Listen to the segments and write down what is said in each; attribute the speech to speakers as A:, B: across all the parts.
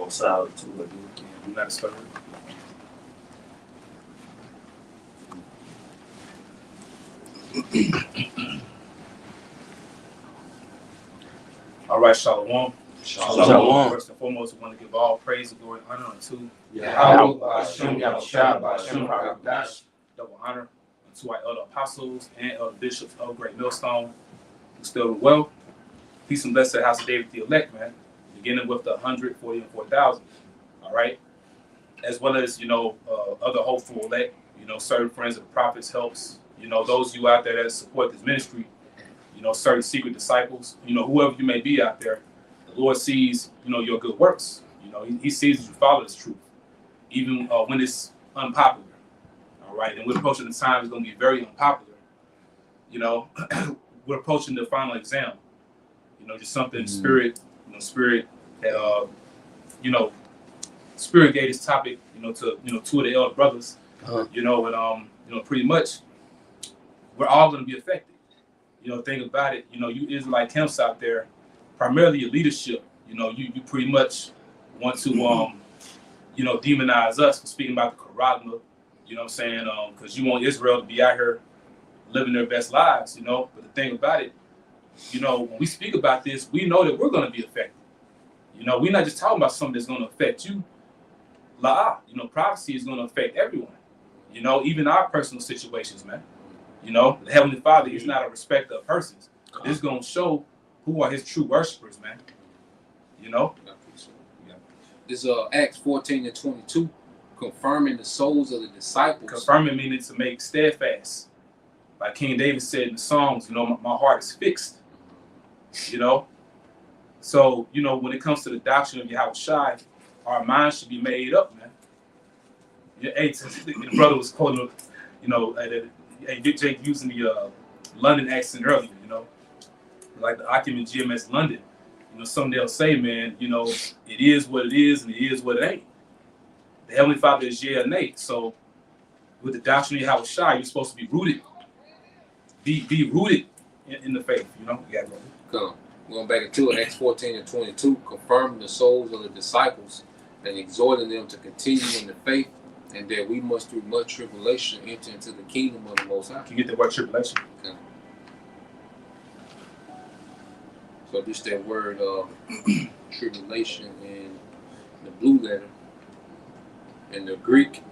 A: more solid to it.
B: I'm not stuck. All right, Shalom.
A: Shalom.
B: First and foremost, we want to give all praise, glory, and honor unto
A: Yahweh, Hashem, Yahushua, Hashem, Paradash.
B: double honor unto our elder apostles and elder bishops of Great Millstone who still well. Peace and blessed House of David the elect, man. Beginning with the 144,000. All right. As well as, other hopeful elect, certain friends of the prophets helps, those of you out there that support this ministry, certain secret disciples, whoever you may be out there, the Lord sees, your good works. He sees that you follow this truth, even when it's unpopular. All right. And we're approaching the time it's going to be very unpopular. We're approaching the final exam. Just something spirit, spirit that, Spirit gave this topic, to two of the elder brothers, and pretty much we're all going to be affected. Think about it. You Israelite camps out there, primarily your leadership. You pretty much want to, demonize us for speaking about the Charagma. You know what I'm saying? Because you want Israel to be out here living their best lives. But the thing about it, when we speak about this, we know that we're going to be affected. We're not just talking about something that's going to affect you. Prophecy is going to affect everyone. Even our personal situations, man. The Heavenly Father is not a respecter of persons. This is going to show who are His true worshipers, man.
C: This Acts 14:22, confirming the souls of the disciples.
B: Confirming meaning to make steadfast. Like King David said in the Psalms, my heart is fixed. So, when it comes to the doctrine of Yahushua, our minds should be made up, man. Hey, the brother was quoting, Jake using the London accent earlier, like the Akim and GMS London. Some they'll say, man, it is what it is and it is what it ain't. The Heavenly Father is yeah or nay. So, with the doctrine of Yahushua, you're supposed to be rooted. Be rooted in the faith,
C: Come. Going back into it, Acts 14:22, confirming the souls of the disciples and exhorting them to continue in the faith, and that we must through much tribulation enter into the kingdom of the Most High.
B: Can you get the word tribulation?
C: Okay. So this that word tribulation in the blue letter, in the Greek.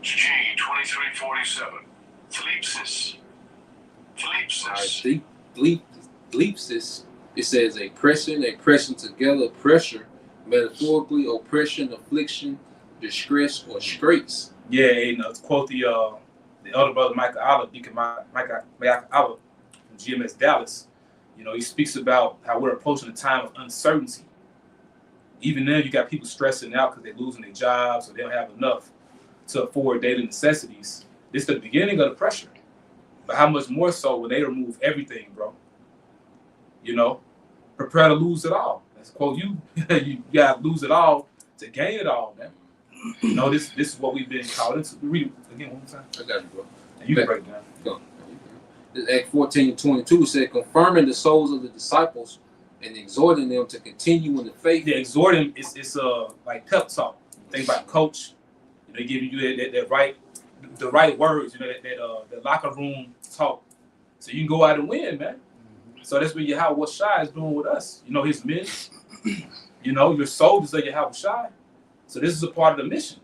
D: G2347. Thlipsis.
C: Thlipsis. It says a pressing together, pressure, metaphorically, oppression, affliction, distress, or straits.
B: Yeah, to quote the elder brother Michael Olive, Deacon Michael Olive from GMS Dallas, he speaks about how we're approaching a time of uncertainty. Even then, you got people stressing out because they're losing their jobs or they don't have enough to afford daily necessities. It's the beginning of the pressure. But how much more so when they remove everything, bro? Prepare to lose it all. That's a quote. You got to lose it all to gain it all, man. This is what we've been called into. Read it again one more time.
C: I got you, bro.
B: And you can break it down.
C: Go. This Acts 14:22 said, confirming the souls of the disciples and exhorting them to continue in the faith.
B: Yeah, exhorting it's like pep talk. Think about coach. They giving you that the right words. That locker room talk, so you can go out and win, man. So that's what Yahushua is doing with us. His men. Your soldiers are Yahushua. So this is a part of the mission.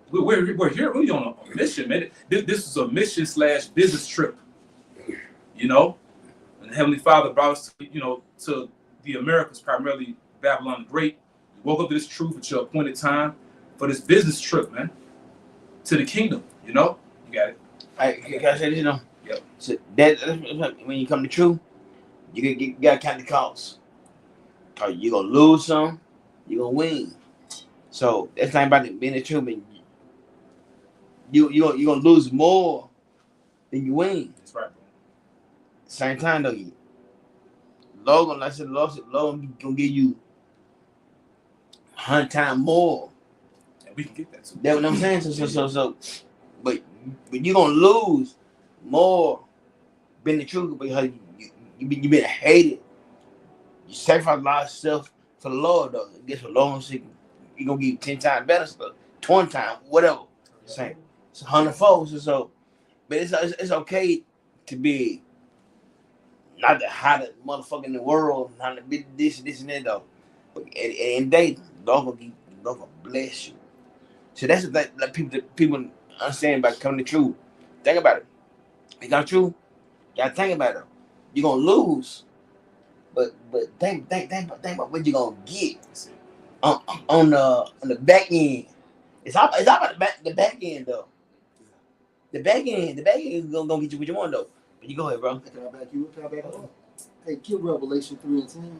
B: We're here really on a mission, man. This is a mission / business trip. And the Heavenly Father brought us to the Americas, primarily Babylon the Great. We woke up to this truth at your appointed time for this business trip, man, to the kingdom. You got it.
A: Can I say this,
B: Yep.
A: So that's when you come to truth, you gotta count the costs. Cause you're gonna lose some, you're gonna win. So that's not about being the truth, but you're gonna lose more than you win.
B: That's right, bro.
A: Same time though, Lord gonna give you 100 times more.
B: And we can get that too.
A: That's what I'm saying. So, but you're gonna lose more being the truth because you've been hated. You sacrifice a lot of stuff for the Lord though. Guess what? Lord he gonna give you 10 times better stuff, 20 times, whatever. Same. It's 100-fold. So, but it's okay to be not the hottest motherfucker in the world, not the big this and that though. But at the end of the day, Lord gonna bless you. So that's the thing that people understand about coming to truth. Think about it. You got truth. You gotta think about it. You're gonna lose, but think about what you're gonna get on the back end. It's all about the back end though. The back end is gonna get you what you want though. But you go ahead, bro.
E: Can I back you up? Can I back up? Hey, give Revelation 3 and 10.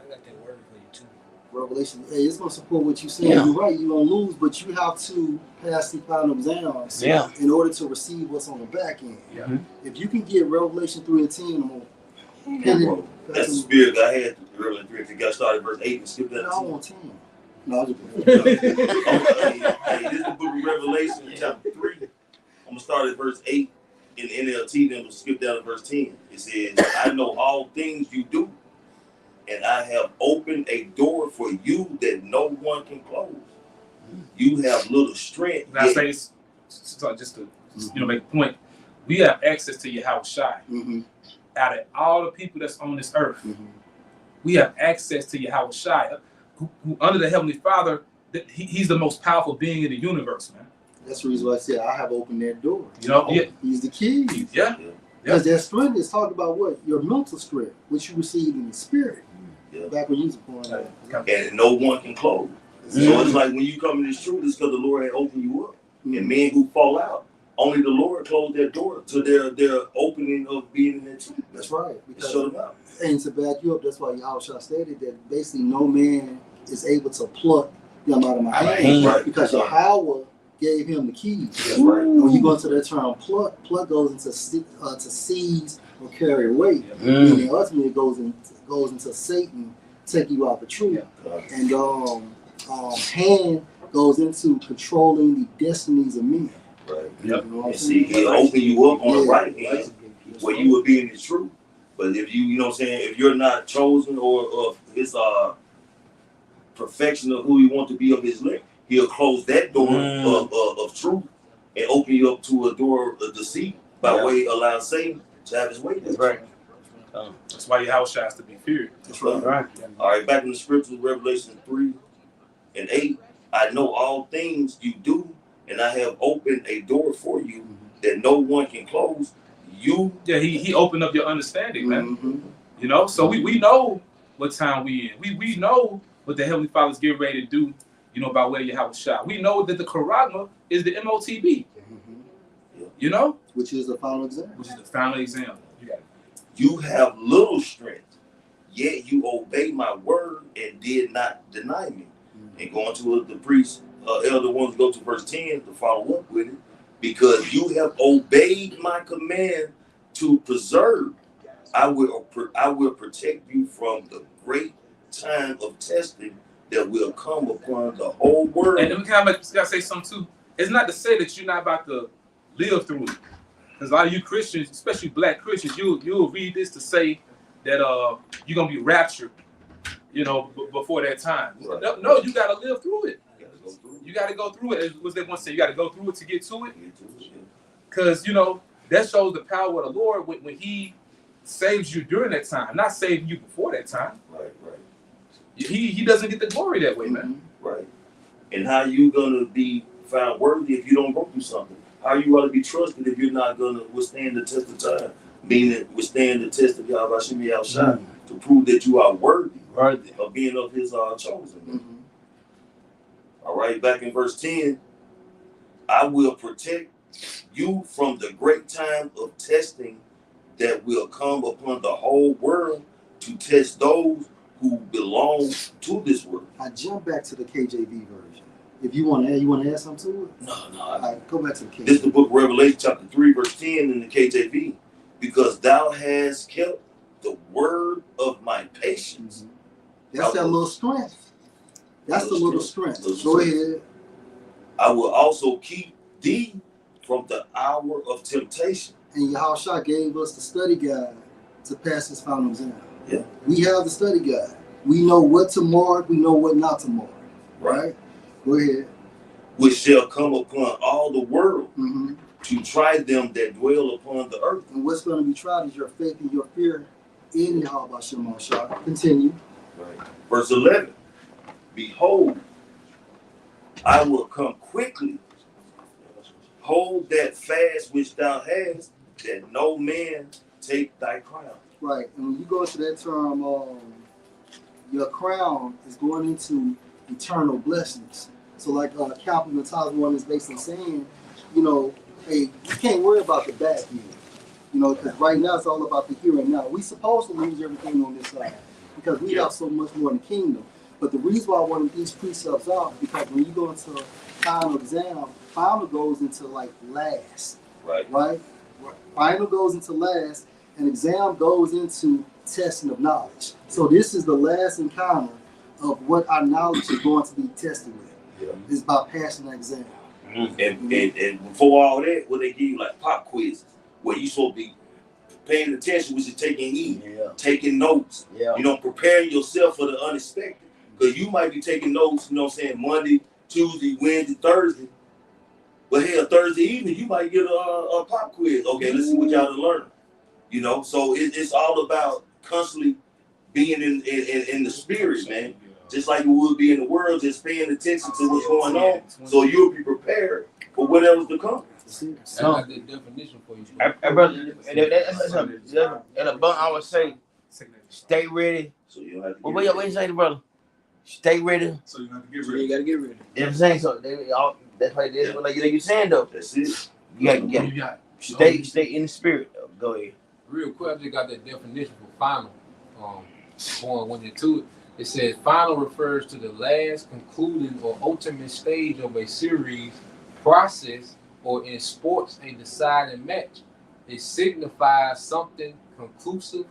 F: I got that word for you too.
E: Revelation, hey, it's gonna support what you said.
A: Yeah.
E: You're right, you're gonna lose, but you have to pass the final exams
A: Yeah.
E: in order to receive what's on the back end.
B: Yeah.
A: Mhm.
E: If you can get Revelation 3 and 10, I'm gonna pin it.
G: That's the spirit that I had earlier in 3. If you got started verse 8 and skip that.
E: No, I want 10. No, I just
G: Hey, this is the book of Revelation, chapter 3. I'm gonna start at verse 8 in NLT, then we'll skip down to verse 10. It says, I know all things you do, and I have opened a door for you that no one can close. You have little strength.
B: And I
G: yet-
B: say, so just to make a point, we have access to Yahweh Shai.
E: Mm-hmm.
B: Out of all the people that's on this earth,
E: Mm-hmm.
B: we have access to Yahweh Shai, who under the Heavenly Father, he's the most powerful being in the universe, man.
E: That's the reason why I said I have opened that door.
B: You know, yeah,
E: He's the key.
B: yeah.
E: Because that strength is talking about what? Your mental strength, which you received in the spirit.
G: Yeah.
E: Back when you was born.
G: And no one can close. So
A: Mhm.
G: it's like when you come to this truth, it's because the Lord had opened you up. And men who fall out, only the Lord closed their door to their opening of being in that truth.
E: That's right.
G: To
E: Because
G: shut them out.
E: and to back you up, that's why Yahushua stated that basically no man is able to pluck them out of my hand.
G: Right.
E: Because Yahweh gave him the keys.
G: That's right.
E: And when you go into that term pluck, pluck goes into to seize or carry away.
A: Mm.
E: And then ultimately it goes into Satan take you out the truth. And hand goes into controlling the destinies of men.
G: Right.
B: Yep.
E: You know what I'm
G: And see,
E: saying?
G: he'll open you up on the
E: Yeah.
G: right hand where you would be in his truth. But if you know what I'm saying, if you're not chosen or of his perfection of who you want to be of his link, he'll close that door of truth and open you up to a door of deceit by way of allowing Satan to have his way.
A: That's right.
B: That's why Yahweh Shai has to be feared.
E: That's right.
A: Right.
G: All right, back in the scriptures, Revelation 3 and 8. I know all things you do, and I have opened a door for you that no one can close. You
B: Yeah, he opened up your understanding, man.
E: Mm-hmm.
B: You know, so we know what time we in. We know what the Heavenly Father's getting ready to do, by way of Yahweh Shai. We know that the Charagma is the MOTB, you know,
E: Which is the final exam.
B: which is the final exam. You got it.
G: You have little strength, yet you obey my word and did not deny me. And going to the priest, elder ones, go to verse 10 to follow up with it. Because you have obeyed my command to preserve, I will protect you from the great time of testing that will come upon the whole world.
B: And we gotta say something too. It's not to say that you're not about to live through it. Because a lot of you Christians, especially black Christians, you'll read this to say that you're gonna be raptured, before that time.
G: Right.
B: No, you gotta live through it.
G: You gotta go through it.
B: You gotta go through it. As was that one say, you gotta go through it to get to it.
G: Get to it, yeah.
B: Because that shows the power of the Lord when He saves you during that time, not saving you before that time.
G: Right.
B: He doesn't get the glory that way, man.
G: Right. And how you gonna be found worthy if you don't go through something? How you gonna be trusted if you're not gonna withstand the test of time? Meaning withstand the test of Yahweh Shem Yahushua to prove that you are worthy of being of his chosen.
E: Mm-hmm.
G: All right, back in verse 10, I will protect you from the great time of testing that will come upon the whole world to test those who belong to this world.
E: I jump back to the KJV version. If you want to add something to it?
G: No.
E: All right, go back to the KJV.
G: This is the book of Revelation, chapter 3, verse 10 in the KJV. Because thou hast kept the word of my patience.
E: That's that little strength. That's the little strength. Go ahead.
G: I will also keep thee from the hour of temptation.
E: And Yahushua gave us the study guide to pass this final exam.
G: Yeah.
E: We have the study guide. We know what to mark. We know what not to mark. Right? Go ahead.
G: Which shall come upon all the world
E: Mm-hmm.
G: to try them that dwell upon the earth.
E: And what's going to be tried is your faith and your fear in Yahweh Hashem Shah. Continue.
G: Right. Verse 11. Behold, I will come quickly. Hold that fast which thou hast, that no man take thy crown.
E: Right. And when you go into that term, your crown is going into eternal blessings. So like Captain Natazwan is basically saying, you know, hey, you can't worry about the back end. You know, because right now it's all about the here and now. We supposed to lose everything on this side because we have so much more in the kingdom. But the reason why I wanted these precepts out, because when you go into final exam, final goes into like last. Right? Final goes into last, and exam goes into testing of knowledge. So this is the last encounter of what our knowledge is going to be tested with.
G: Yeah.
E: Is by passing the exam.
G: And before all that, what they give you like pop quizzes, where you supposed to be paying attention, which is taking heed, taking notes, you know, preparing yourself for the unexpected. Because you might be taking notes, you know what I'm saying, Monday, Tuesday, Wednesday, Thursday. But hell, Thursday evening, you might get a pop quiz. Okay, let's see what y'all learn. You know, so it's all about constantly being in the spirit, man. Just like you would be in the world, just paying attention to what's going on, so you'll be prepared for whatever's to come.
C: I got the definition for you.
A: Brother, and a bunk, I would say, stay ready.
G: So you don't have to.
A: Well, what you saying, brother? Stay ready.
F: So you have to get
E: So
F: ready.
E: you got to get ready.
A: You know what I'm saying? So they all, that's why this, like you saying though.
G: That's it.
A: You got stay in the spirit. Go ahead.
C: Real quick, I just got that definition for final. Going went into it. It says final refers to the last, concluding, or ultimate stage of a series, process, or in sports, a deciding match. It signifies something conclusive,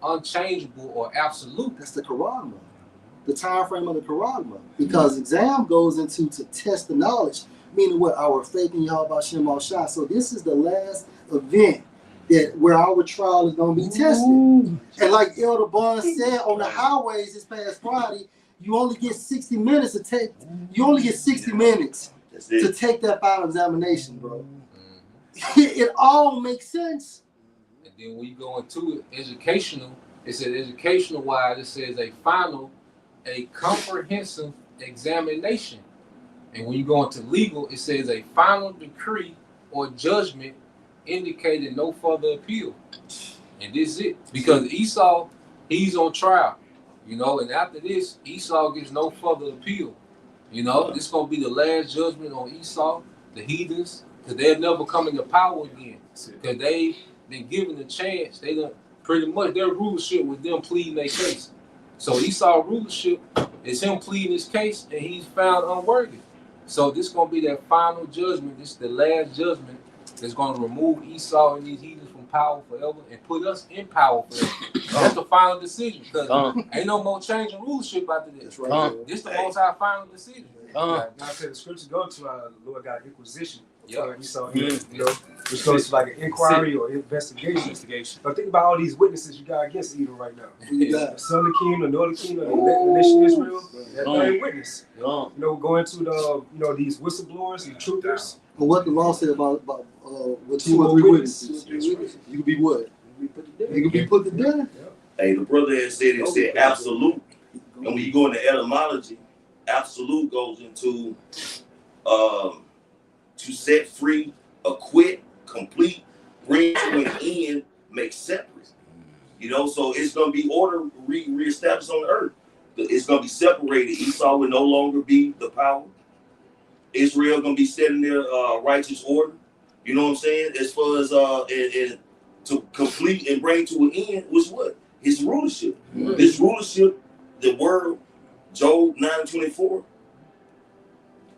C: unchangeable, or absolute.
E: That's the Quran, the time frame of the Quran, because exam goes into to test the knowledge, meaning what our faith in Yahweh Hashem Al Shah. So this is the last event that where our trial is going to be tested. And like Elder Bond said on the highways this past Friday, you only get 60 minutes to take. You only get 60 minutes
G: That's
E: to
G: it.
E: take that final examination, bro. It all makes sense.
C: And then when you go into it, educational, it says educational wise, it says a final, a comprehensive examination. And when you go into legal, it says a final decree or judgment indicating no further appeal. And this is it. Because Esau, he's on trial, you know, and after this, Esau gets no further appeal. You know, this is going to be the last judgment on Esau, the heathens, because they'll never come into power again. Because they've been given a chance. They done pretty much their rulership with them pleading their case. So Esau's rulership is him pleading his case, and he's found unworthy. So this is going to be that final judgment. This is the last judgment that's going to remove Esau and these heathens from power forever and put us in power forever. That's the final decision, because ain't no more change in rulership after this.
E: That's right.
C: This is the most high final decision.
F: God said the scriptures go to the Lord got inquisition.
C: Yeah.
F: We saw here, you know, which goes to like an inquiry or investigation. But think about all these witnesses you got against Edom right now.
E: Yeah.
F: The southern kingdom, the northern kingdom, the nation of Israel, they're witness. You know, going to the, you know, these whistleblowers and truthers.
E: But what the law said about what
F: Two
E: two
F: or
E: or three
F: three
E: witnesses, you can be what? You can be put to death.
G: Hey, the brother had said it said absolute. And when you go into etymology, absolute goes into to set free, acquit, complete, bring to an end, make separate. You know, so it's gonna be order reestablished on the earth. It's gonna be separated. Esau will no longer be the power. Israel gonna be set in their righteous order. You know what I'm saying? As far as and to complete and bring to an end was what? His rulership. This rulership, the word, Job 9:24,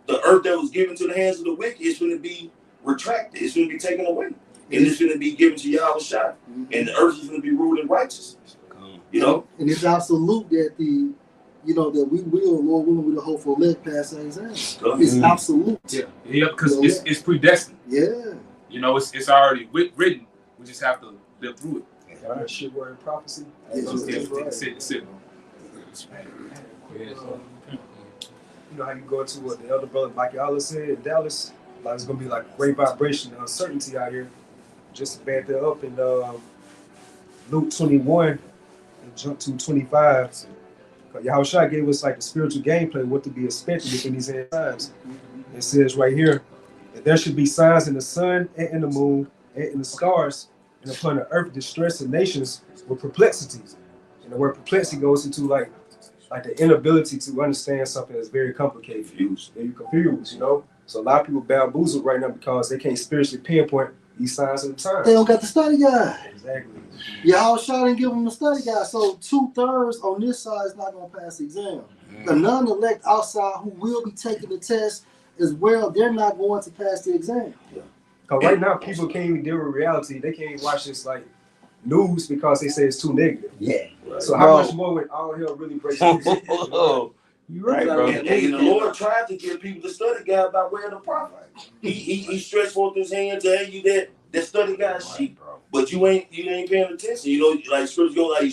G: the earth that was given to the hands of the wicked is going to be retracted. It's going to be taken away. And it's going to be given to Yahweh Shai. And the earth is going to be ruled in righteousness. You know?
E: And it's absolute that the, you know, that we will, Lord willing, with the hopeful elect pass our exam. It's absolute.
B: Yeah, because it's predestined.
E: Yeah.
B: You know, it's already written. We just have to live through it.
F: Shit word prophecy.
E: Yes,
B: It's it.
C: Yeah, so,
F: You know how you go into what the elder brother Mike Allah said in Dallas? Like it's gonna be like great vibration and uncertainty out here. Just to back that up in Luke 21 and jump to 25. Yahushua gave us like the spiritual gameplay, what to be expected within these end times. It says right here that there should be signs in the sun and in the moon and in the stars, and upon the earth distress of nations with perplexities. And the word perplexity goes into like the inability to understand something that's very complicated.
G: Confused.
F: Yeah, you confused, you know. So a lot of people bamboozled right now because they can't spiritually pinpoint these signs of the time.
E: They don't got the study guide.
F: Exactly.
E: Yahushua didn't give them the study guide, so 2/3 on this side is not gonna pass the exam. The non-elect outside who will be taking the test as well, they're not going to pass the exam.
F: Because right now people can't even deal with reality. They can't even watch this like news because they say it's too negative.
A: Yeah.
F: So how much more when all hell really breaks loose?
A: You right, bro.
G: And the Lord tried to give people the study guide by way of the prophet. He stretched forth his hand to hand you that study guide sheet, but you ain't paying attention. You know, like scripture go like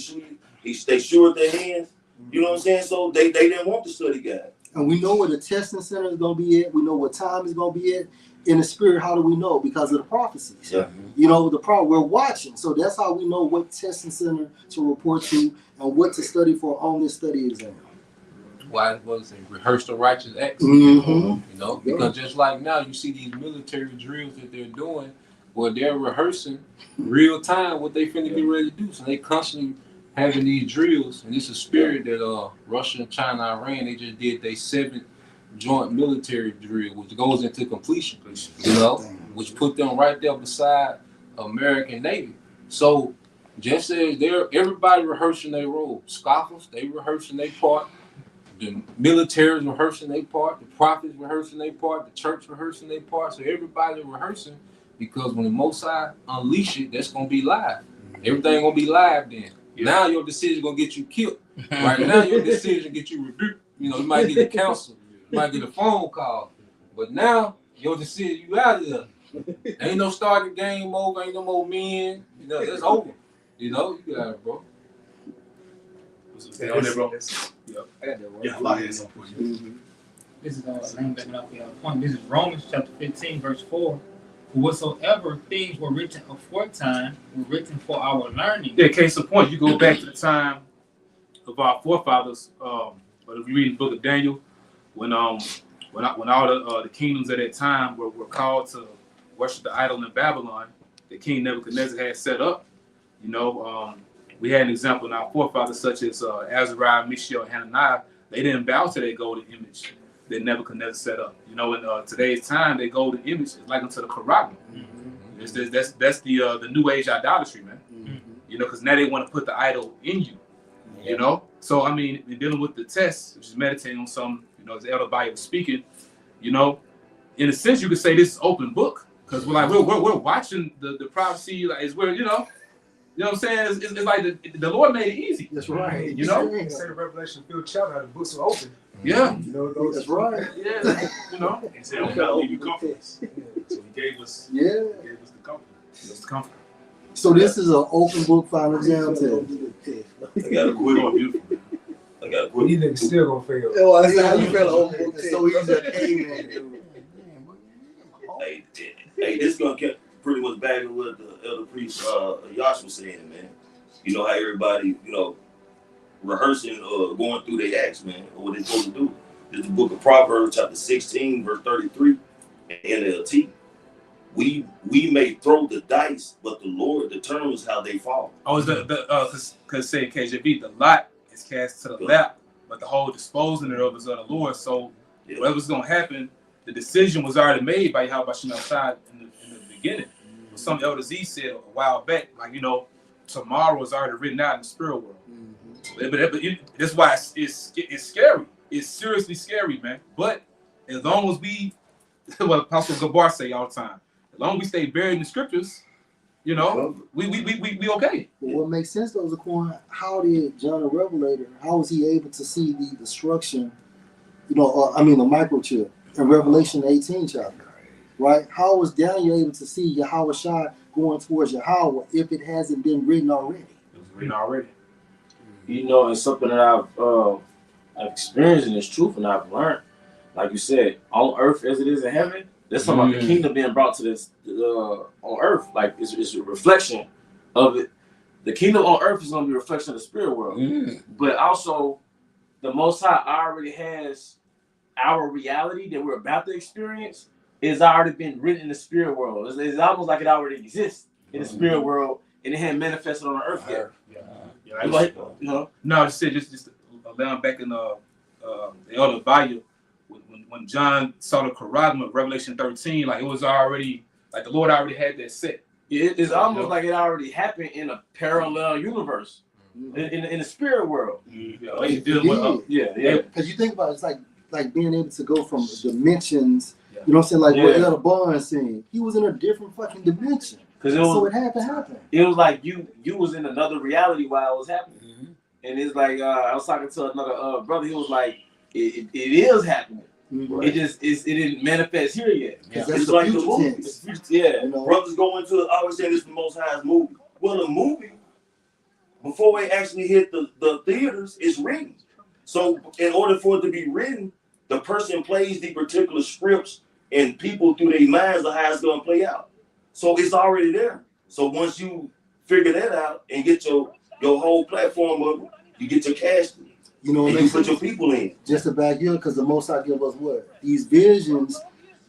G: they sure their hands. You know what I'm saying? So they didn't want the study guide.
E: And we know where the testing center is gonna be at. We know what time is gonna be at. In the spirit, how do we know? Because of the prophecies.
G: Yeah.
E: You know, we're watching. So that's how we know what testing center to report to and what to study for on this study exam.
C: why was it rehearse the righteous acts?
E: Mm-hmm.
C: You know, because just like now, you see these military drills that they're doing, where they're rehearsing real time what they finna get ready to do. So they constantly having these drills, and it's a spirit that Russia, China, Iran, they just did their 7th joint military drill, which goes into completion. You know, which put them right there beside American Navy. So just as everybody rehearsing their role, scoffers, they rehearsing their part. The military is rehearsing their part, the prophets rehearsing their part, the church rehearsing their part. So everybody rehearsing, because when the Most High unleash it, that's gonna be live. Everything gonna be live then. Now your decision gonna get you killed. Right now your decision get you rebuked. You know, you might get a counsel, you might get a phone call. But now your decision, you out of there. Ain't no starting game over, ain't no more men. You know, it's over. You know, you got it, bro.
B: On there, bro.
H: Yeah, a lot of for you.
I: This is name backing up your point. This is Romans chapter 15, verse 4. For whatsoever things were written aforetime were written for our learning.
B: Yeah, case in point, you go back to the time of our forefathers. But if you read the book of Daniel, when all the kingdoms at that time were called to worship the idol in Babylon, that King Nebuchadnezzar had set up. You know, we had an example in our forefathers, such as Azariah, Mishael, and Hananiah. They didn't bow to that golden image that Nebuchadnezzar set up. You know, in today's time, that golden image is like unto the Quran. Mm-hmm. That's the new age idolatry, man. Mm-hmm. You know, because now they want to put the idol in you. Yeah. You know, so I mean, in dealing with the test, which is meditating on some, you know, as Elder Bayo was speaking, you know, in a sense, you could say this is open book, because we're watching the prophecy, like, we're, you know what I'm saying? It's like the Lord made it easy.
E: That's right.
B: You know,
F: Instead of Revelation filled chapter, the books are open.
B: Yeah.
F: You know, those
E: That's right.
B: Yeah. You know.
H: He said, I'm gonna leave you comfortless. So he gave us
E: Yeah.
H: the comfort.
B: It's comfort.
E: So this is an open book final exam test.
G: I got a quick one. Beautiful. I got a quick
F: These niggas still gonna fail.
E: Oh, I said, how you feel open book test? So he's an amen, dude.
G: Hey, this gonna get pretty much back to what the elder priest Yash was saying, man. You know how everybody, you know, rehearsing or going through their acts, man, or what they're supposed to do. This is the book of Proverbs, chapter 16, verse 33, NLT. We may throw the dice, but the Lord determines how they fall.
B: Oh, is because say KJV, the lot is cast to the lap, but the whole disposing thereof is of the Lord. So whatever's gonna happen, the decision was already made by Yahweh Shemel in the beginning. But some Elder Z said a while back, like, you know, tomorrow is already written out in the spirit world. But that's why it's scary. It's seriously scary, man. But as long as we, what Apostle Gabar say all the time, as long as we stay buried in the scriptures, you know, we okay.
E: But what makes sense though, Zaquan, how did John the Revelator, how was he able to see the destruction, you know, the microchip in Revelation 18 chapter, right? How was Daniel able to see Yahweh Shai going towards Yahweh if it hasn't been written already?
B: It was written already.
J: you know, and something that I've experienced and it's truth and I've learned. Like you said, on earth as it is in heaven, there's something about the kingdom being brought to this on earth. Like it's a reflection of it. The kingdom on earth is going to be a reflection of the spirit world. But also, the Most High already has our reality that we're about to experience is already been written in the spirit world. It's almost like it already exists in the spirit world and it hadn't manifested on the earth yet.
B: Yeah,
J: Like, you know?
B: No, I said just allowing back in the other volume when John saw the charisma of Revelation 13, like it was already like the Lord already had that set.
J: It's almost like it already happened in a parallel universe in the spirit world.
B: Like dealing with,
J: yeah.
E: Because you think about it, it's like being able to go from dimensions. You know what I'm saying? Like what Elder Barnes saying, he was in a different fucking dimension. So it had to happen.
J: It was like you was in another reality while it was happening, and it's like I was talking to another brother. He was like, it is happening. It didn't manifest here yet.
G: It's like the movie.
J: You
G: know? Brothers go into I was saying this is the Most High's movie. Well, the movie before it actually hit the theaters is written. So in order for it to be written, the person plays the particular scripts and people through their minds of how it's gonna play out. So it's already there. So once you figure that out and get your whole platform up, you get your cash.
E: You know,
G: and you put your people in.
E: Just to back you up, because the Most High give us what? These visions,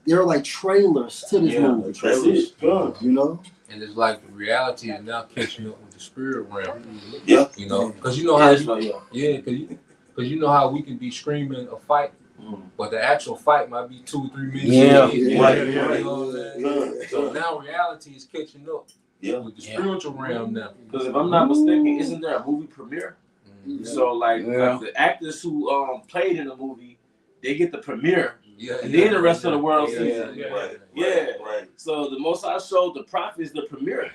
E: they're like trailers to this movie.
G: That's it.
E: You know?
C: And it's like the reality is now catching up with the spirit realm.
G: Yeah.
C: You know, because you know how because you know how we can be screaming a fight, but the actual fight might be 2 or 3 minutes.
J: Yeah.
C: You know what I'm saying? So now reality is catching up with the spiritual realm now.
J: Because if I'm not mistaken, isn't there a movie premiere? So like the actors who played in the movie, they get the premiere, and then the rest of the world sees it. Right. So the Most High showed the prophets the premiere,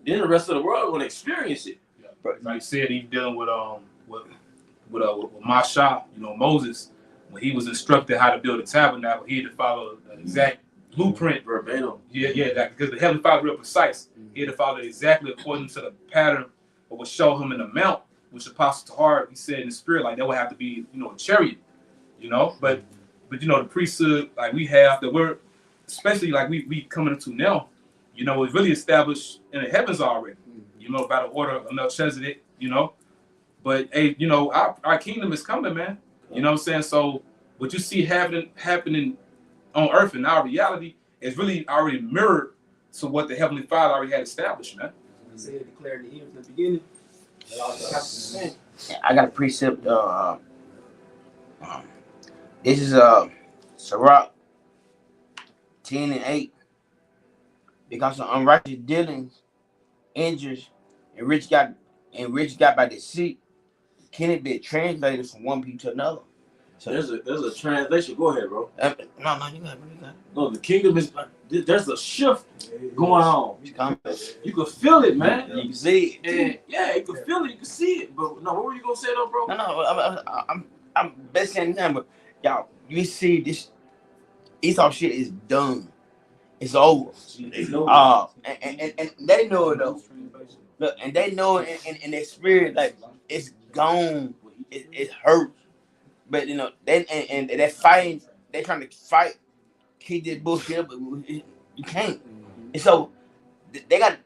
J: then the rest of the world will experience it.
B: Like you said, he's dealing with Masha, you know, Moses, when he was instructed how to build a tabernacle, he had to follow an exact blueprint verbatim. Because the Heavenly Father is real precise. He had to follow exactly according to the pattern of what showed him in the mount. Which Apostle Tahar, he said in the spirit, like that would have to be, you know, a chariot, you know. But you know, the priesthood, like we have that we're, especially like we coming into now, you know, it's really established in the heavens already, you know, by the order of Melchizedek, you know. But hey, you know, our kingdom is coming, man. You know what I'm saying? So what you see happening on earth in our reality is really already mirrored to what the Heavenly Father already had established, man.
F: He said declared the end from the beginning.
A: I got a precept. This is Sirach 10 and 8. Because of unrighteous dealings, injuries, and rich got by deceit, can it be translated from one people to another?
J: So there's a translation. Go ahead, bro.
A: No, you got it.
J: No, the kingdom is. There's a shift going on. You can feel it, man.
A: You can see it.
J: And you can feel it. You can see it. But no, what were you gonna say though, bro?
A: No, I'm best saying nothing, but y'all, you see this Esau shit is done. It's over. And they know it though. Look, and they know it in their spirit, like it's gone. It hurt. But you know, they're fighting. They're trying to fight, keep this bullshit up, but you can't. And so they got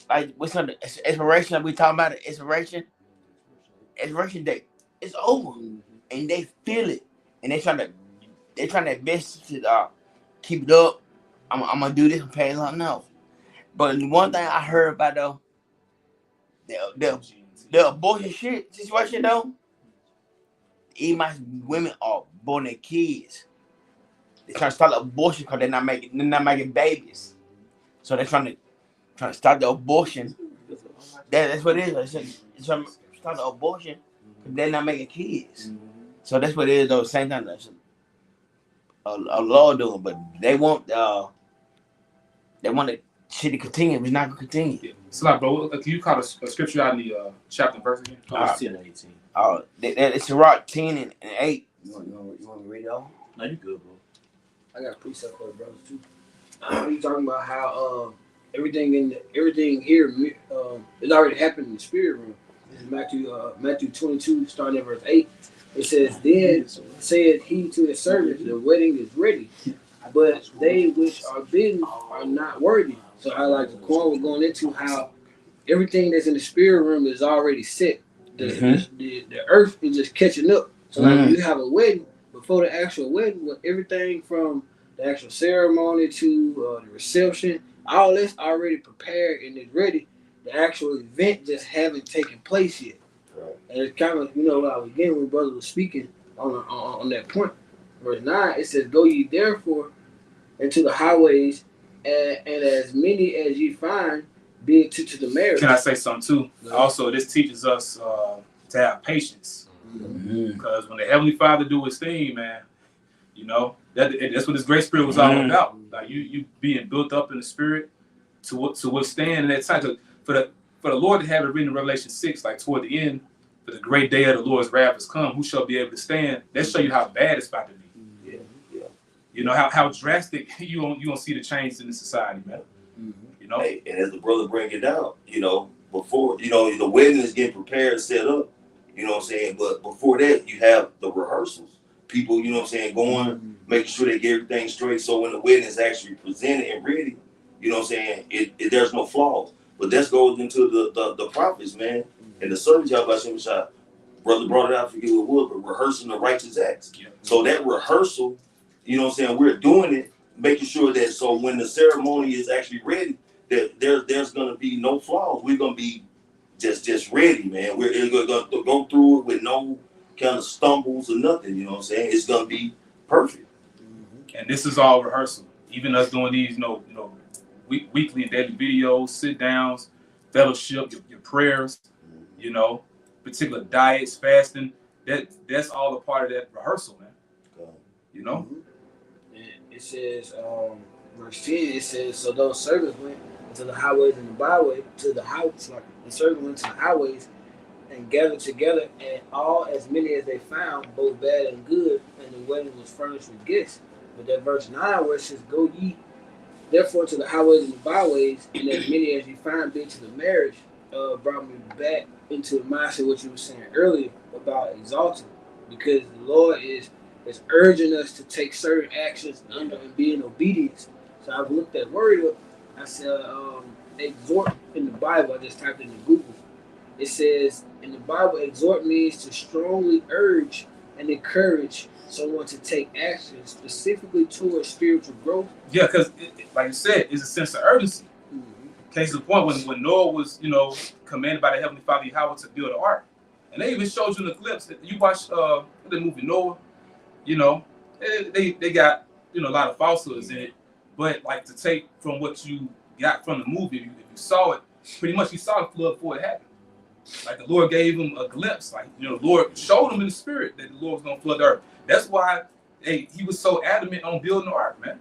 A: like what's on the expiration that we talking about? Expiration date. It's over, and they feel it, and they're trying their best to keep it up. I'm gonna do this and pay something else. But one thing I heard about though, the abortion shit situation though. Even my women are born their kids. They're trying to start abortion because they're not making babies. So they're trying to start the abortion. That's what it is. They're trying to start the abortion because they're not making kids. So that's what it is though. Same time that's a law doing, but they want the shit to continue. It's not gonna continue.
B: Yeah. So like, bro, can you call a scripture out in the chapter and verse again?
J: 10 and 18.
A: It's Sirach 10 and 8. You want to read it all?
J: No, you good, bro.
F: I got a precept for the brothers too. You talking about how everything here is already happened in the spirit realm.
K: Matthew 22, starting at verse 8. It says, "Then said he to his servants, the wedding is ready, but they which are bidden are not worthy." So I like the Quan was going into how everything that's in the spirit realm is already set. The earth is just catching up. So like when you have a wedding, before the actual wedding, with everything from the actual ceremony to the reception, all that's already prepared and is ready. The actual event just haven't taken place yet.
G: Right.
K: And it's kind of, again, when brother was speaking on that point, verse 9, it says, "Go ye therefore into the highways, and as many as ye find, be it to the marriage."
B: Can I say something too? Also, this teaches us to have patience. Because when the Heavenly Father do his thing, man, that's what this great spirit was all about. Like you being built up in the spirit to withstand in that time. For the Lord to have it written in Revelation 6, like toward the end, for the great day of the Lord's wrath has come, who shall be able to stand? That show you how bad it's about to be. How drastic you don't see the change in the society, man.
G: Hey, and as the brother bring it down, before the wedding is getting prepared, set up. You know what I'm saying? But before that, you have the rehearsals. People, going, making sure they get everything straight. So when the wedding is actually presented and ready, there's no flaws. But that goes into the prophets, man. And the servants, y'all about to brother brought it out, I forget what it was, but rehearsing the righteous acts. Yeah. So that rehearsal, we're doing it, making sure that so when the ceremony is actually ready, that there's gonna be no flaws. We're gonna be just ready, man. We're gonna go through it with no kind of stumbles or nothing. You know what I'm saying? It's gonna be perfect.
B: And this is all rehearsal. Even us doing these, weekly and daily videos, sit downs, fellowship, your prayers, particular diets, fasting. That's all a part of that rehearsal, man.
K: And it says, verse 10, it says, "So those servants went into the highways and the byway, to the house, like the servants went to the highways and gathered together, and all as many as they found, both bad and good, and the wedding was furnished with gifts." But that verse 9 where it says, "Go ye therefore to the highways and the byways, and as many as ye find, be to the marriage," brought me back into the mindset what you were saying earlier about exalting, because the Lord is urging us to take certain actions under and be in obedience. So I've looked that word up. I said exhort in the Bible. I just typed it into Google. It says in the Bible, exhort means to strongly urge and encourage someone to take action specifically towards spiritual growth.
B: Yeah, because like you said, it's a sense of urgency. Case in point, when Noah was, commanded by the Heavenly Father Yahweh to build an ark, and they even showed you in the clips that you watched the movie Noah. They got a lot of falsehoods in it, but like to take from what you got from the movie, if you saw it, pretty much you saw the flood before it happened. Like the Lord gave him a glimpse, the Lord showed him in the spirit that the Lord was gonna flood the earth. That's why he was so adamant on building the ark, man.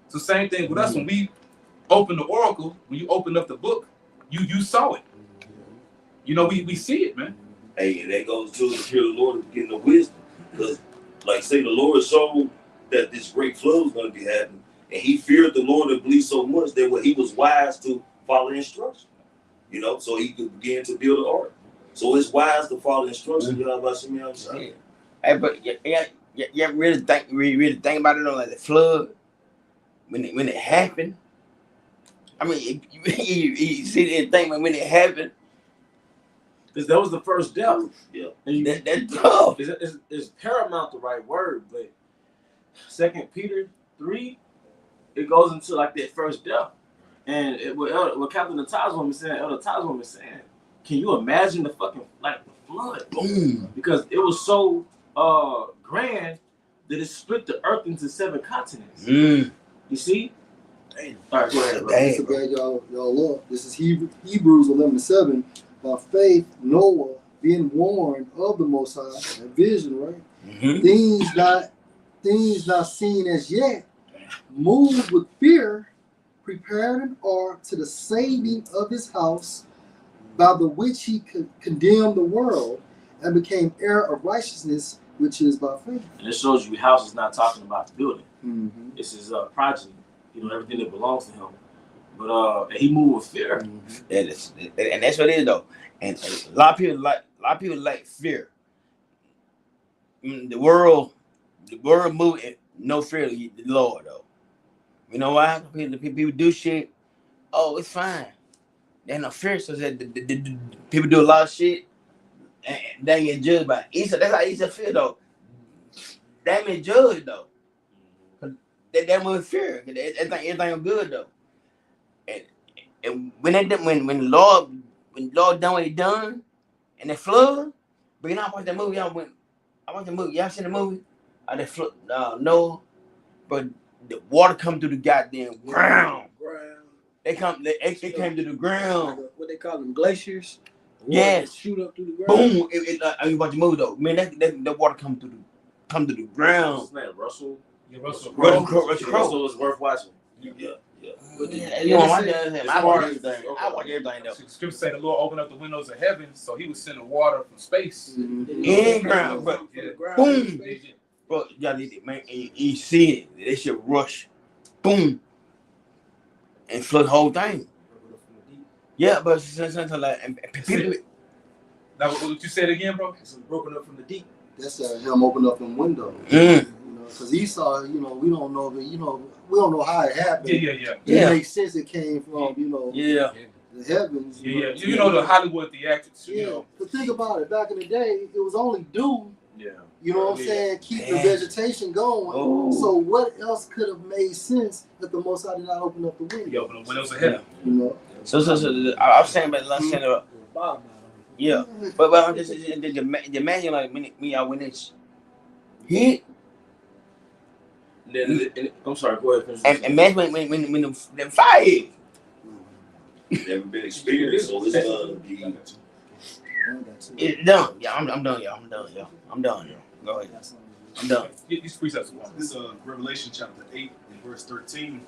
B: So same thing with us when we open the oracle, when you open up the book, you saw it. We see it, man.
G: Hey, and that goes to the fear of the Lord of getting the wisdom. Because, like say, the Lord showed that this great flood was going to be happening. And he feared the Lord and believed so much that he was wise to follow instructions. So he could begin to build an ark. So it's wise to follow instructions. You know what I'm saying?
A: Hey, but you really think about it on like the flood when it happened. I mean, you see and think when it happened.
J: Because that was the first death.
G: Yeah.
J: And
A: That's tough.
J: It's paramount the right word, but 2 Peter 3, it goes into like that first death. And what Captain Tasman was saying, Elder Tasman was saying, can you imagine the fucking the flood?
A: Boom.
J: Because it was so grand that it split the earth into 7 continents. You see?
E: Damn.
J: All right, go ahead, bro.
E: So glad y'all up. This is Hebrews 11:7. By faith, Noah, being warned of the Most High, a vision, right? Things not seen as yet, moved with fear, prepared an ark to the saving of his house, by the which he condemned the world and became heir of righteousness, which is by faith.
J: And it shows you house is not talking about the building. This is progeny, everything that belongs to him. But he moved with fear.
A: And that's what it is though. And a lot of people like fear. The world move no fear of the Lord though. You know why? People do shit. Oh, it's fine. There's no fear. So that the people do a lot of shit and they get judged by it. That's how Esau feel though. They ain't been judged though. That was fear. Everything good though. And when the Lord done what he done in the flood, but you know I watched that movie. I watched the movie. Y'all seen the movie? The flood, Noah, but the water come through the goddamn ground. They came to the ground.
K: What they call them, glaciers?
A: Yes.
K: Shoot up through the ground.
A: Boom. You watch the movie though. Man, that water come to the ground.
J: What's his name? Russell.
I: Yeah, Russell
A: Russell
I: Crowe.
J: Russell was worth watching.
A: Yeah.
K: But
A: You know, I watch everything. I watch everything though.
B: The scripture say the Lord opened up the windows of heaven, so he was sending water from space.
A: In ground, bro.
B: Yeah.
A: Boom. Bro, y'all need it, man. And you see it. They should rush. Boom. And flood the whole thing. Yeah, but sometimes like and people.
B: Now, what you said again, bro?
F: It's broken up from the deep.
E: That's him opening up them windows.
A: Mm.
E: You know, because Esau, we don't know that, we don't know how it happened.
B: Yeah.
E: It makes sense it came from,
A: Yeah.
E: the heavens.
B: Yeah. You know the Hollywood theatrics,
E: Yeah.
B: you know.
E: But think about it. Back in the day, it was only dew.
J: Yeah.
E: You know what I'm saying? Keep the
A: Yeah.
E: vegetation going.
A: Oh.
E: So what else could have made sense if the Most High did not open up the window?
B: You open the windows of heaven.
E: You know?
A: So I was saying about last saying yeah. But I'm just the man like me I went in. He
J: I'm sorry. Go ahead.
A: and man when the fire hit.
G: Never been experienced, so it's gonna be.
A: It's done. Yeah, I'm done, y'all. I'm done, y'all. Go ahead. I'm done.
B: These precepts.
H: This is Revelation chapter 8 and verse 13.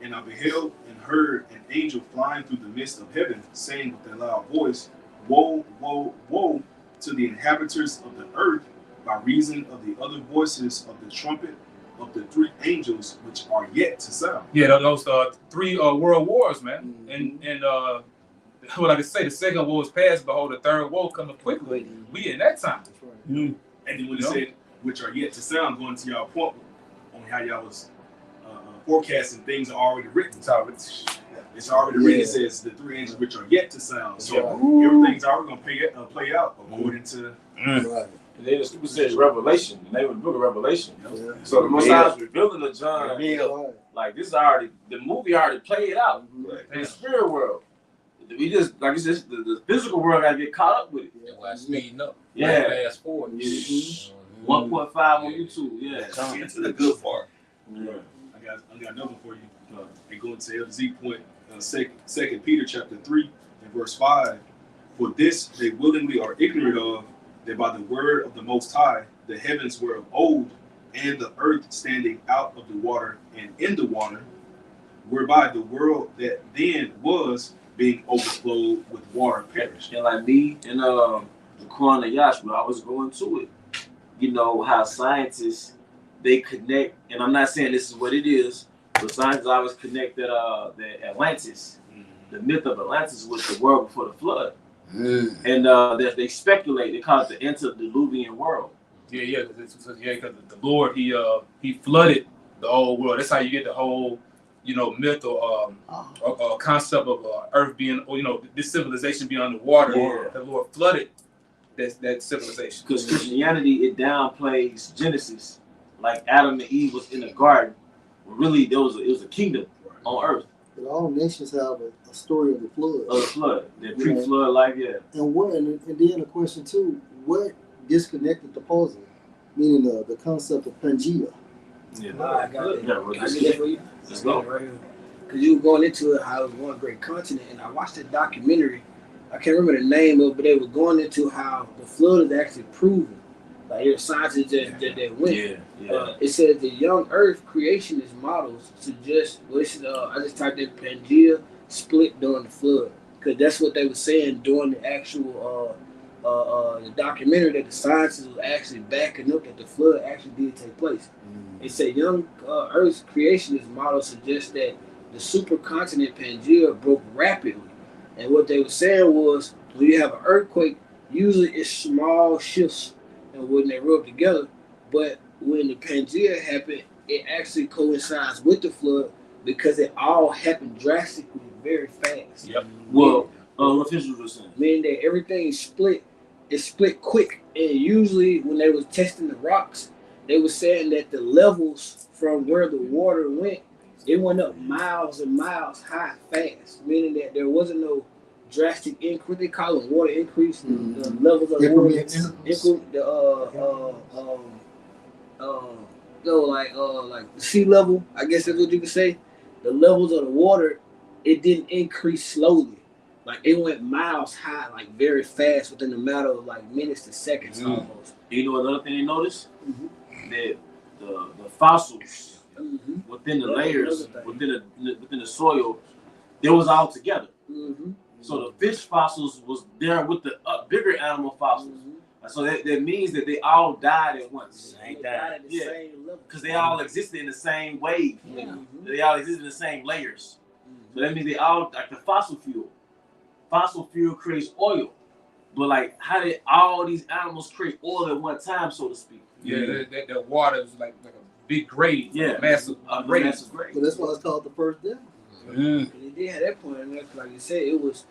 H: And I beheld and heard an angel flying through the midst of heaven, saying with a loud voice, Woe, woe, woe to the inhabitants of the earth, by reason of the other voices of the trumpet of the three angels which are yet to sound.
B: Yeah, those three world wars, man. And what I can say, the second war was past, behold, the third war coming quickly. We in that time.
A: Mm.
H: And then when it said, which are yet to sound, going to y'all point on how y'all was forecasting things are already written. It's already written. It says the three angels which are yet to sound. So everything's already going to play out according to.
E: Right.
J: And then the scripture says Revelation. The name of the book of Revelation.
E: Yeah.
J: So the Most High is revealing to John.
A: Yeah.
J: Like this already, the movie already played out
G: Right.
J: in the spirit world. We just like it's just the physical world got to get caught up with it.
C: That's why it's speeding up.
J: Yeah.
C: Fast forward.
J: 1.5 on YouTube. Yeah.
G: Get to the good part.
J: Yeah.
H: I got another for you. And going to LZ point, Second Peter chapter 3 and verse 5. For this they willingly are ignorant of, that by the word of the Most High the heavens were of old, and the earth standing out of the water and in the water, whereby the world that then was, being overflowed with water, perished.
J: And like me and the Quran and Yash, when I was going to it, how scientists they connect, and I'm not saying this is what it is, but scientists always connect that the Atlantis, the myth of Atlantis was the world before the flood. And they speculate, they call it the antediluvian world.
B: Yeah, because the Lord he flooded the whole world. That's how you get the whole myth or concept of Earth being, this civilization being underwater.
J: Yeah.
B: The Lord flooded that civilization.
J: Because Christianity, it downplays Genesis, like Adam and Eve was in the garden. Really, it was a kingdom on Earth.
E: But all nations have a story of the flood.
J: Of the flood, the pre-flood life, yeah.
E: And then a question too: what disconnected the puzzle? Meaning the concept of Pangea.
J: Yeah,
K: I got it.
J: Yeah,
K: I get it for you.
J: Let's go.
K: Because you were going into it, how it was one great continent, and I watched that documentary. I can't remember the name of it, but they were going into how the flood is actually proven. Like your scientists that went.
J: Yeah.
K: It says the young Earth creationist models suggest. I just typed in Pangea split during the flood, because that's what they were saying during the actual the documentary, that the scientists was actually backing up that the flood actually did take place. It said young Earth's creationist model suggests that the supercontinent Pangaea broke rapidly. And what they were saying was, when you have an earthquake, usually it's small shifts and when they rub together. But when the Pangaea happened, it actually coincides with the flood because it all happened drastically very fast.
B: Yep.
J: Well, what Fisher was saying.
K: Meaning that everything split, it split quick. And usually when they was testing the rocks, they were saying that the levels from where the water went, it went up miles and miles high fast. Meaning that there wasn't no drastic increase. They call it water increase. The levels of the water, like the sea level, I guess that's what you could say. The levels of the water, it didn't increase slowly. Like it went miles high, like very fast within a matter of like minutes to seconds almost.
J: You know another thing they noticed? That the fossils within the layers, within the soil, they was all together. So the fish fossils was there with the bigger animal fossils. So that means that they all died at once.
K: They died at the same level.
J: Because they all existed in the same wave. They all existed in the same layers. So that means they all, like the fossil fuel. Fossil fuel creates oil. But like, how did all these animals create oil at one time, so to speak?
B: Yeah, that water is like a big grade.
J: Yeah,
B: massive grade.
E: So that's why it's called the first death.
K: It did have that point in there, like you said, it was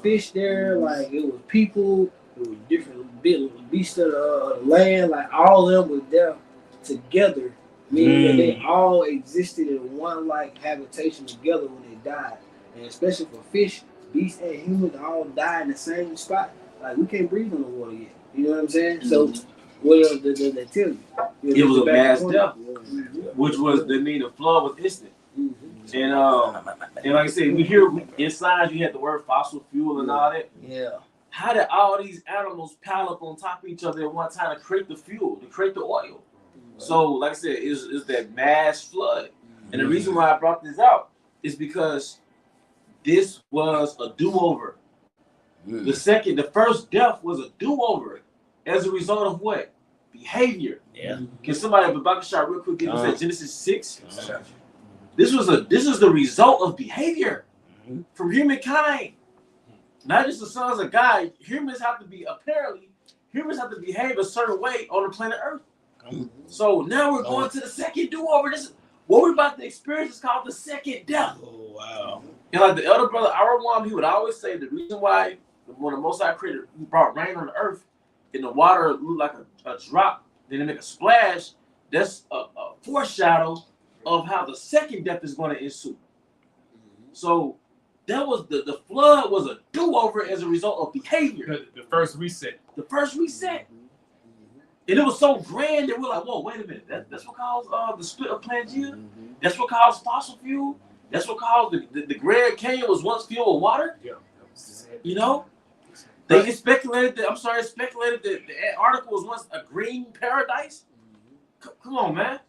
K: fish there, like it was people, it was different beasts of the land, like all of them was there together, meaning that they all existed in one like habitation together when they died. And especially for fish, beasts and humans all die in the same spot. Like we can't breathe on the water yet. You know what I'm saying? So what else did they tell you?
J: It was a mass death, which was, they mean the flood was instant. And like I said, we hear inside you had the word fossil fuel and all that.
K: Yeah.
J: How did all these animals pile up on top of each other at one time to create the fuel, to create the oil? So, like I said, it's that mass flood. And the reason why I brought this out is because this was a do-over. The first death was a do-over as a result of what? Behavior.
A: Yeah.
J: Can somebody, Babaka shot real quick, get this at Genesis 6? This is the result of behavior from humankind. Not just the sons of God. Humans have to behave a certain way on the planet Earth. So now we're going to the second do-over. This is what we're about to experience is called the second death.
A: Oh wow.
J: And like the elder brother, our one, he would always say the reason why when the Most High created, he brought rain on the earth, and the water looked like a drop, then it make a splash. That's a foreshadow of how the second death is going to ensue. So that was the flood was a do-over as a result of behavior.
B: The first reset.
J: The first reset. And it was so grand that we're like, whoa, wait a minute. That's what caused the split of Pangaea. That's what caused fossil fuel. That's what caused the Grand Canyon was once filled with water.
B: Yeah.
J: You know? They speculated that the Antarctica was once a green paradise. Come on, man.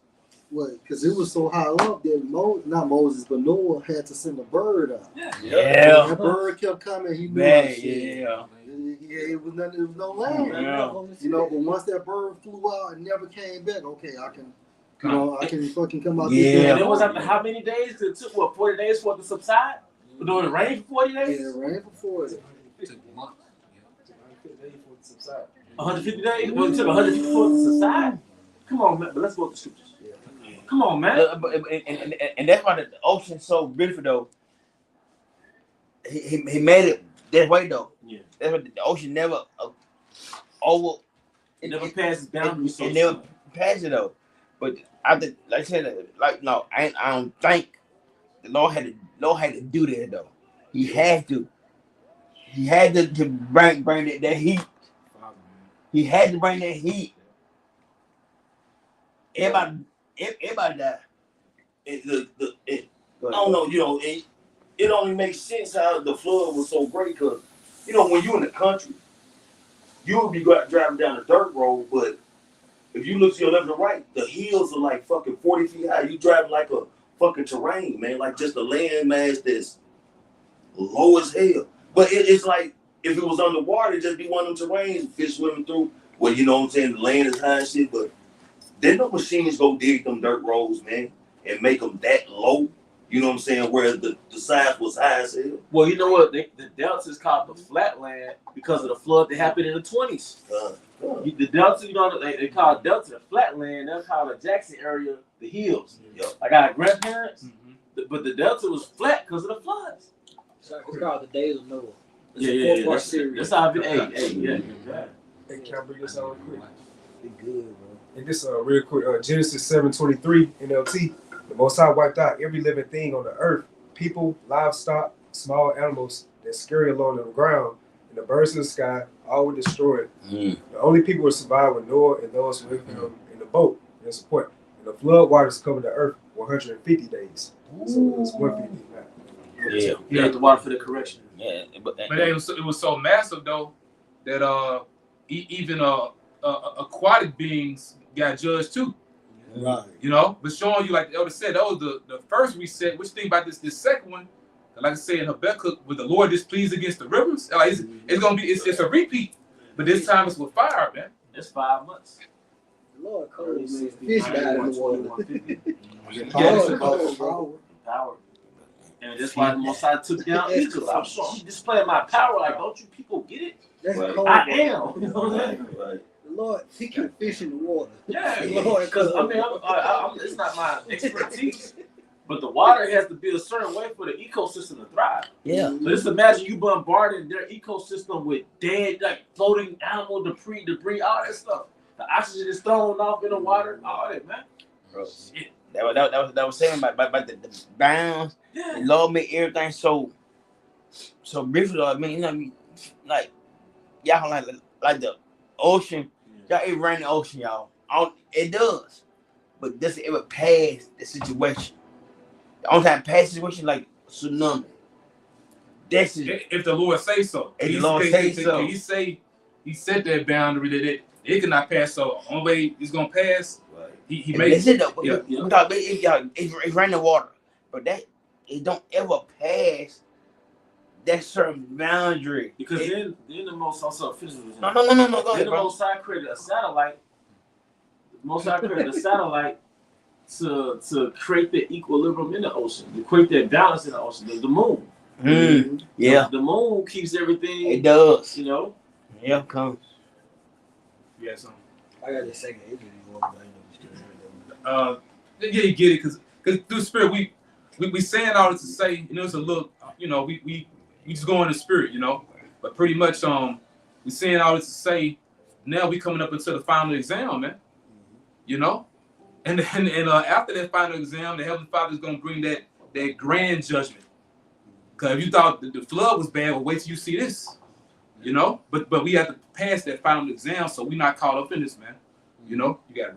E: What? Because it was so high up that not Moses, but Noah had to send a bird out.
A: Yeah.
E: That bird kept coming. He knew
A: Man,
E: that shit.
A: yeah.
E: It was nothing. There was no land.
A: Yeah.
E: You know, but once that bird flew out and never came back, okay, I can fucking come out.
A: Yeah.
J: And it was after how many days? 'Cause it took what 40 days for it to subside. During the rain for 40 days.
E: Yeah, it rained for 40.
C: It took months.
J: 150 days. Well, it took 150 for it to subside. Come on, man. But let's go to the scriptures. Come on, man.
A: And that's why the ocean's so beautiful, though. He made it that way, though.
J: Yeah.
A: That's why the ocean never over.
J: It never passes boundaries.
A: It never passes it, though. But after, like I said, I don't think the Lord had to do that, though. He had to. He had to bring that heat. He had to bring that heat. Everybody died.
G: I don't know, it only makes sense how the flood was so great because, when you're in the country, you would be driving down a dirt road, but if you look to your left and right, the hills are like fucking 40 feet high. You driving like a fucking terrain, man, like just a landmass that's low as hell. But it's like if it was underwater, it'd just be one of them terrains, fish swimming through. Well, you know what I'm saying? The land is high and shit, but there's no machines go dig them dirt roads, man, and make them that low You know what I'm saying? Where the size was high as hell.
J: Well, you know what? The delta is called the flatland because of the flood that happened in the 20s. The delta, you know, they call delta the flatland. They call the Jackson area the hills.
G: Yep.
J: I got grandparents, but the delta was flat because of the floods.
K: It's called the Days of Noah. It's
J: Yeah,
K: a
J: yeah,
K: 4-part
J: that's
K: series.
J: how I've been. Hey, yeah.
F: Hey, can I bring this out real quick?
K: Be good, bro.
F: And this real quick, Genesis 7:23 NLT. The Most High wiped out every living thing on the earth, people, livestock, small animals that scurry along the ground, and the birds of the sky, all were destroyed. The only people who survived were Noah and those with him in the boat in support. And the flood waters covered the earth 150 days. So it's 150 now.
A: Yeah.
J: You have to water for the correction.
A: Yeah, but
B: it was so massive though that even aquatic beings got judged too.
K: Right.
B: You know, but showing you, like the elder said, that was the first reset. Which thing about this second one, like I said in Habakkuk, with the Lord displeased against the rivers, like it's gonna be it's a repeat, but this time it's with fire, man.
J: It's 5 months.
K: The Lord cold, man. Fish died in the water.
J: Power. And that's why the Most High took down Egypt. I'm sorry, displaying my power. Like, don't you people get it?
K: That's
G: Right.
K: cold.
J: I
K: bro.
J: am. You know what I'm saying?
G: Right.
K: The Lord, he can fish in the water.
J: Yeah,
K: The Lord,
J: because I mean, it's not my expertise, but the water has to be a certain way for the ecosystem to thrive.
A: yeah.
J: So just imagine you bombarding their ecosystem with dead, like floating animal debris, all that stuff. The oxygen is thrown off in the water, all that, man.
A: Bro, that was saying about the bounds.
J: Yeah.
A: The Lord made everything so beautiful. I mean, you know what I mean? Like y'all like the ocean. Y'all it rain the ocean, y'all. It does. But does it ever pass the situation? The only time pass the situation like tsunami. That's it.
B: If the Lord say so.
A: If the Lord say so.
B: He set that boundary that it cannot pass. So only way it's gonna pass, he makes
A: That's it though.
B: Yeah.
A: It's rain the water, but that it don't ever pass that certain boundary.
J: Because then the Most High finish with
A: No. Go
J: then
A: ahead,
J: the
A: bro.
J: Most High created a satellite. The Most High created a satellite to create the equilibrium in the ocean, to create that balance in the ocean. The moon.
A: Yeah,
J: The moon keeps everything.
A: it does.
J: You know.
A: Yeah, come.
B: Yes.
K: I got the second age of water.
B: Yeah, you get it, because through spirit we saying all this to say, you know, it's a little, you know, we just go in the spirit, you know, but pretty much we saying all this to say, now we coming up into the final exam, man, you know, and after that final exam, the Heavenly Father is gonna bring that grand judgment. Because if you thought the flood was bad, well, wait till you see this, you know, but we have to pass that final exam, so we're not caught up in this, man, you know. You got it,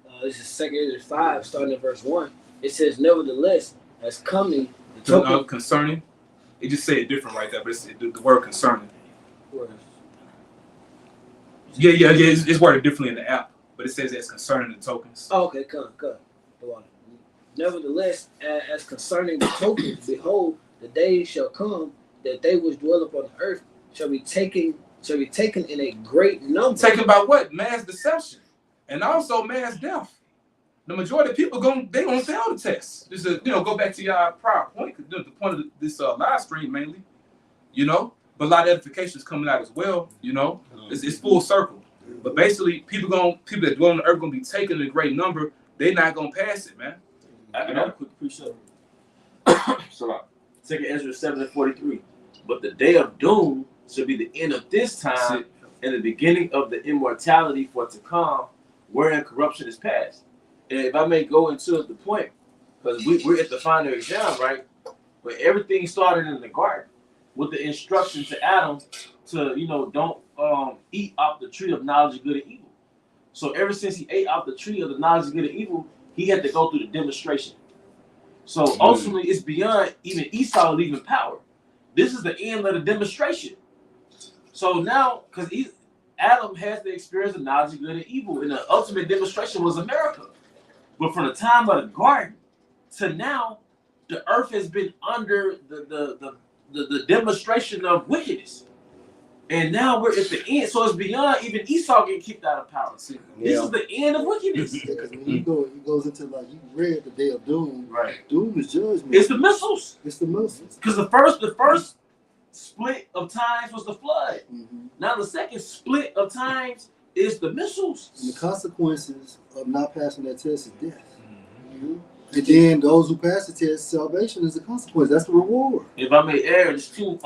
B: bro.
K: This is 2 Ezra 5, starting at verse 1. It says, nevertheless, as coming the token.
B: Concerning, it just said it different right there, but it's the word concerning. Yeah, it's worded differently in the app, but it says it's concerning the tokens.
K: Oh, okay, come. Nevertheless, as concerning the tokens, behold, the days shall come that they which dwell upon the earth shall be taken in a great number.
B: Taken by what? Mass deception, and also mass death. The majority of people gonna fail the test. Just to, go back to your prior point, because the point of this live stream mainly, you know. But a lot of edification is coming out as well, you know. It's full circle. But basically, people that dwell on the earth gonna be taken in a great number. They're not gonna pass it, man.
J: I got a quick precept. So, 2 Ezra 7:43. But the day of doom shall be the end of this time and the beginning of the immortality for to come, wherein corruption is past. And if I may go into the point, because we're at the final exam, right? But everything started in the garden with the instruction to Adam to, don't eat off the tree of knowledge of good and evil. So ever since he ate off the tree of the knowledge of good and evil, he had to go through the demonstration. So ultimately, it's beyond even Esau leaving power. This is the end of the demonstration. So now, because Adam has the experience of knowledge of good and evil, and the ultimate demonstration was America. But from the time of the garden to now, the earth has been under the demonstration of wickedness. And now we're at the end, so it's beyond even Esau getting kicked out of power. This is the end of wickedness.
E: Because when you go, it goes into like you read the day of doom.
J: Right.
E: Doom is judgment.
J: It's the missiles.
E: It's the missiles.
J: Because the first split of times was the flood.
E: Mm-hmm.
J: Now the second split of times is the missiles.
E: And the consequences of not passing that test is death. Mm-hmm. And then those who pass the test, salvation is the consequence. That's the reward.
J: If I may add, it's too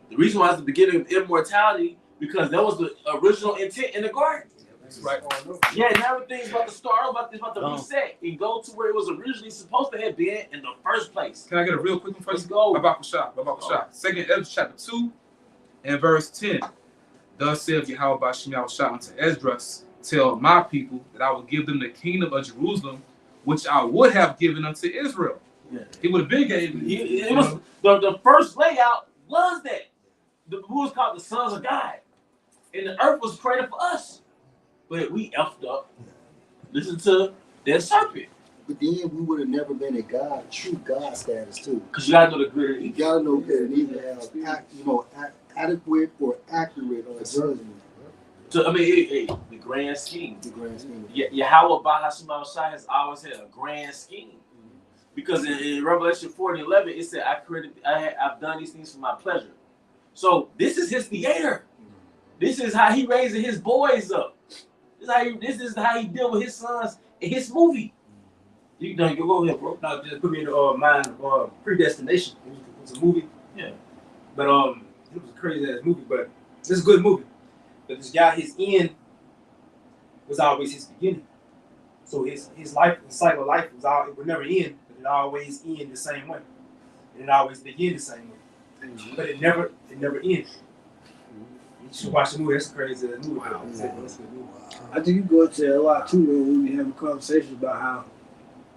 J: the reason why it's the beginning of immortality, because that was the original intent in the garden.
B: That's right.
J: Yeah, now everything's about to start, it's about to reset and go to where it was originally supposed to have been in the first place.
B: Can I get a real quick one first?
J: Let's go.
B: Babak Shah. Second Ezra chapter 2 and verse 10. Thus saith Yahweh Bashem Yahushua unto Esdras, tell my people that I will give them the kingdom of Jerusalem, which I would have given unto Israel.
J: Yeah.
B: He would have been given.
J: It was the first layout was that. Who was called the sons of God. And the earth was created for us. But we effed up. Listen to that serpent.
E: But then we would have never been a God, true God status too.
J: Because you gotta know the greater
E: You
J: evil.
E: gotta know that and even have adequate or accurate judgment.
J: So I mean, the grand scheme.
E: The grand scheme.
J: Yahweh Bahashim Shai has always had a grand scheme. Because in Revelation 4:11, it said, I've done these things for my pleasure. So this is his theater. This is how he raising his boys up. This is how he deal with his sons in his movie. You done go ahead, bro.
F: No, just put me in the mind of Predestination. It was a movie.
J: Yeah.
F: But it was a crazy ass movie, but it's a good movie. But this guy, his end was always his beginning. So his life, the cycle of life it would never end, but it always end the same way. And it always begin the same way. But it never ends. You should watch the movie. That's a crazy ass movie. Wow.
K: I think you go into a lot too when we be having conversations about how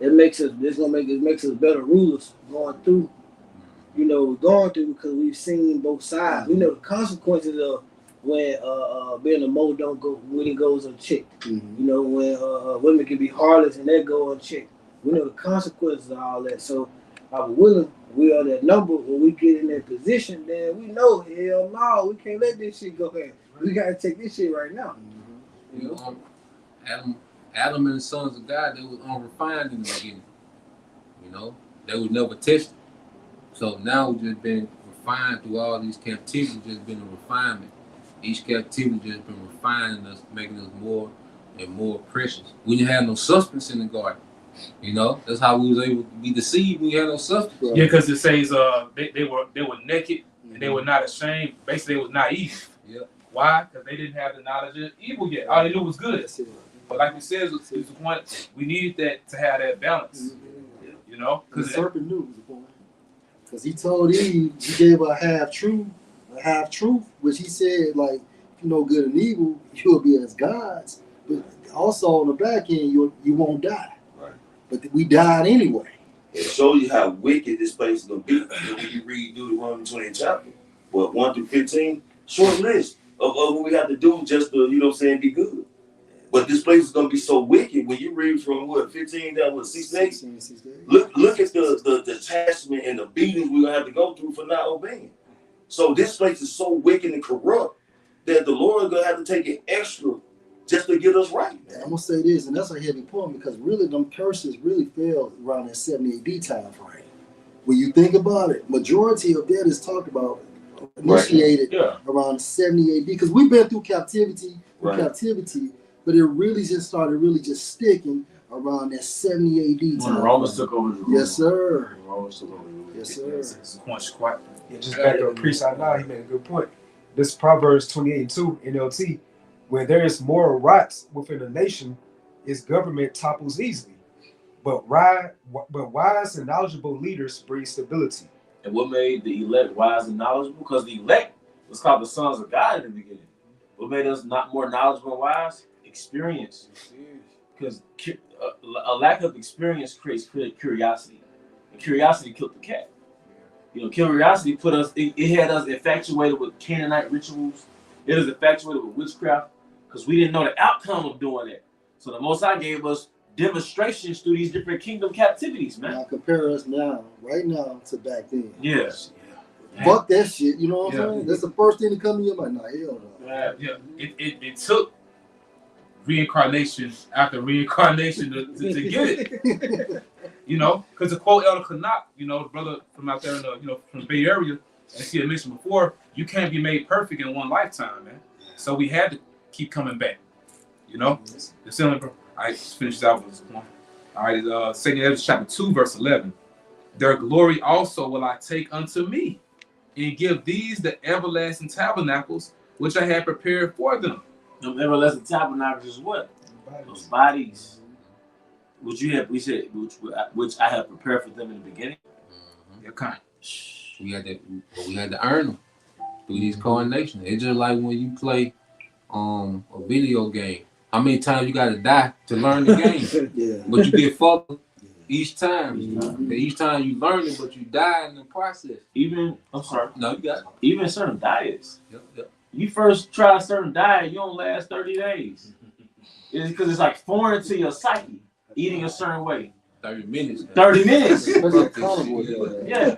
K: it makes us better rulers going through because we've seen both sides. We know the consequences of when being a mo don't go when it goes unchecked.
E: Mm-hmm.
K: You know, when women can be harlots and that go unchecked. We know the consequences of all that. So we are that number. When we get in that position, then we know, hell no, we can't let this shit go ahead. We gotta take this shit right now.
C: Mm-hmm. You know, Adam and the sons of God, they was unrefined in the beginning. You know, they was never tested. So now we've just been refined through all these captivities, just been a refinement. Each captivity just been refining us, making us more and more precious. We didn't have no substance in the garden. You know, that's how we was able to be deceived when we had no substance.
B: Yeah, because it says they were naked and they were not ashamed. Basically, they was naive.
C: Yeah.
B: Why? Because they didn't have the knowledge of evil yet. All they knew was good. But like we said, we needed that to have that balance. You know,
E: because the serpent knew was the point. Because he told Eve, he gave her a half truth, which he said, like, if you know good and evil, you'll be as gods. But also on the back end, you won't die. Right. But we died anyway.
G: It shows you how wicked this place is gonna be. When you read Deuteronomy 20 chapter, 1 through 15, short list of what we have to do just to, be good. But this place is gonna be so wicked when you read from 15 down to 6 days. Look at the detachment and the beatings we're gonna have to go through for not obeying. So this place is so wicked and corrupt that the Lord is gonna have to take it extra just to get us right.
E: I'm gonna say this, and that's a heavy point because really them curses really fell around that 70 AD time frame. When you think about it, majority of that is talked about initiated around 70 AD because we've been through captivity, but it really just started sticking around that 70 AD time.
J: When the Romans took over.
E: Yes, sir.
F: Yes, sir. Yeah, just back to Priest now, he made a good point. This Proverbs 28:2 NLT, when there is moral rights within a nation, its government topples easily. But wise and knowledgeable leaders bring stability.
J: And what made the elect wise and knowledgeable? Because the elect was called the sons of God in the beginning. What made us not more knowledgeable and wise? Experience. Because a lack of experience creates curiosity. And curiosity killed the cat. Curiosity it had us infatuated with Canaanite rituals. It was infatuated with witchcraft because we didn't know the outcome of doing it. So the Most High gave us demonstrations through these different kingdom captivities, man.
E: Now compare us right now to back then.
J: Yes.
E: Fuck that shit. You know what I'm
B: Yeah.
E: saying? That's the first thing to come to your mind. Nah, hell no.
B: Yeah, it took reincarnation after reincarnation to get it. You know, because to quote Elder Canuck, you know, the brother from out there in the, you know, from the Bay Area, as he had mentioned before, you can't be made perfect in one lifetime, man. So we had to keep coming back. You know, the ceiling, bro. All right, let's finish that with this point. All right, 2 Ezra chapter 2, verse 11. Their glory also will I take unto me, and give these the everlasting tabernacles which I had prepared for them.
J: Them everlasting tabernacles is what? Those bodies, which you have, we said, which I have prepared for them in the beginning.
B: Yeah, kind.
C: We had to earn them through these coronations. It's just like when you play a video game. How many times you gotta die to learn the game?
E: Yeah.
C: But you get fucked each time. Each time you learn it, but you die in the process.
J: Even, I'm sorry,
C: No, you got it.
J: even certain diets.
C: Yep.
J: You first try a certain diet, you don't last 30 days. It's because it's like foreign to your psyche, eating a certain way.
C: 30 minutes.
J: 30 minutes.
E: Especially carnivore.
J: Yeah.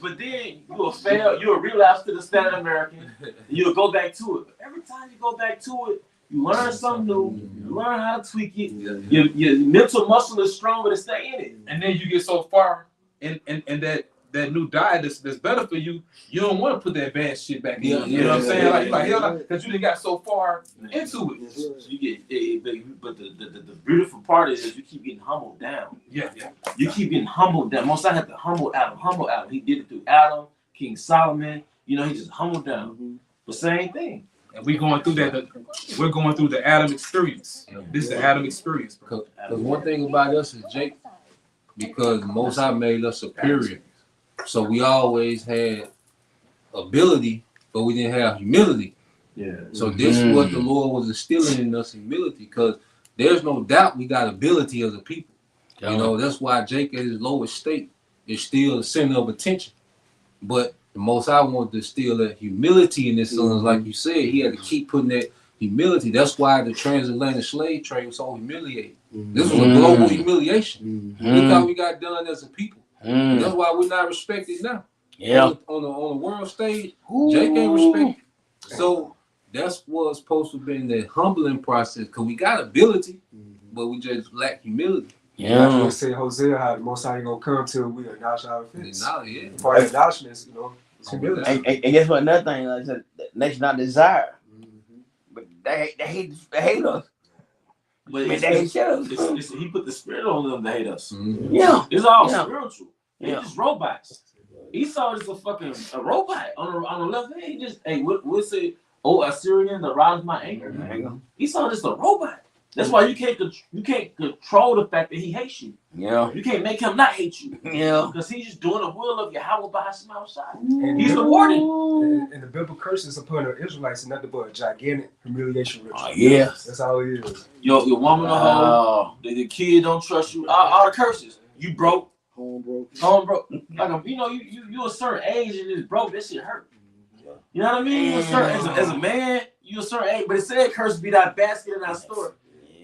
J: But then you'll fail, you'll relapse to the standard American, and you'll go back to it. But every time you go back to it, you learn something new, you learn how to tweak it. Your mental muscle is stronger to stay in it.
B: And then you get so far in that new diet that's better for you, you don't want to put that bad shit back in. You know what I'm saying? Like hell no, because you done got so far into it.
J: So you get, but the beautiful part is you keep getting humbled down.
B: Yeah.
J: You keep getting humbled down. Most I had to humble Adam. He did it through Adam, King Solomon. You know, he just humbled down. The same thing.
B: And we're going through that. We're going through the Adam experience. This is the Adam experience.
C: Because one thing about us is Jake, because Most High made us superior. So we always had ability, but we didn't have humility.
J: Yeah.
C: So this is what the Lord was instilling in us, humility, because there's no doubt we got ability as a people. You know, that's why Jake at his lowest state is still the center of attention. But the Most High wanted to instill that humility in his sons, like you said. He had to keep putting that humility. That's why the transatlantic slave trade was so humiliating. This was a global humiliation. Look how we got done as a people. That's why we're not respected now.
A: Yeah.
C: On the world stage, Jake ain't respected. So that's what's supposed to be the humbling process, because we got ability, but we just lack humility.
F: That's what say Hosea, how the Most High ain't gonna come till we acknowledge our offense.
C: Now, yeah.
F: Part of acknowledgement, you know, it's humility.
A: And guess what? Another thing, like I said, the nation not desire, but they hate us.
J: But
A: I mean, they hate us.
J: he put the spirit on them to hate us.
A: Yeah.
J: It's all
A: Yeah.
J: spiritual. They're
A: Yeah.
J: just robots. Esau is a robot on the left hand. He just, we'll say, oh, Assyrian, arouse my anger. Esau is just a robot. That's why you can't control the fact that he hates you.
A: Yeah.
J: You can't make him not hate you.
A: Yeah.
J: Because he's just doing the will of Yahweh by his outside. He's the warden.
F: And the biblical curses upon the Israelites is nothing but a gigantic humiliation ritual.
A: Yes.
F: That's all it is.
J: Your woman a hoe, the kid don't trust you. All the curses. You broke.
E: Home broke.
J: Like you a certain age and it's broke. That shit hurt. You know what I mean? You a certain, as a man, you a certain age. But it said, "Curse be thy basket in thy store."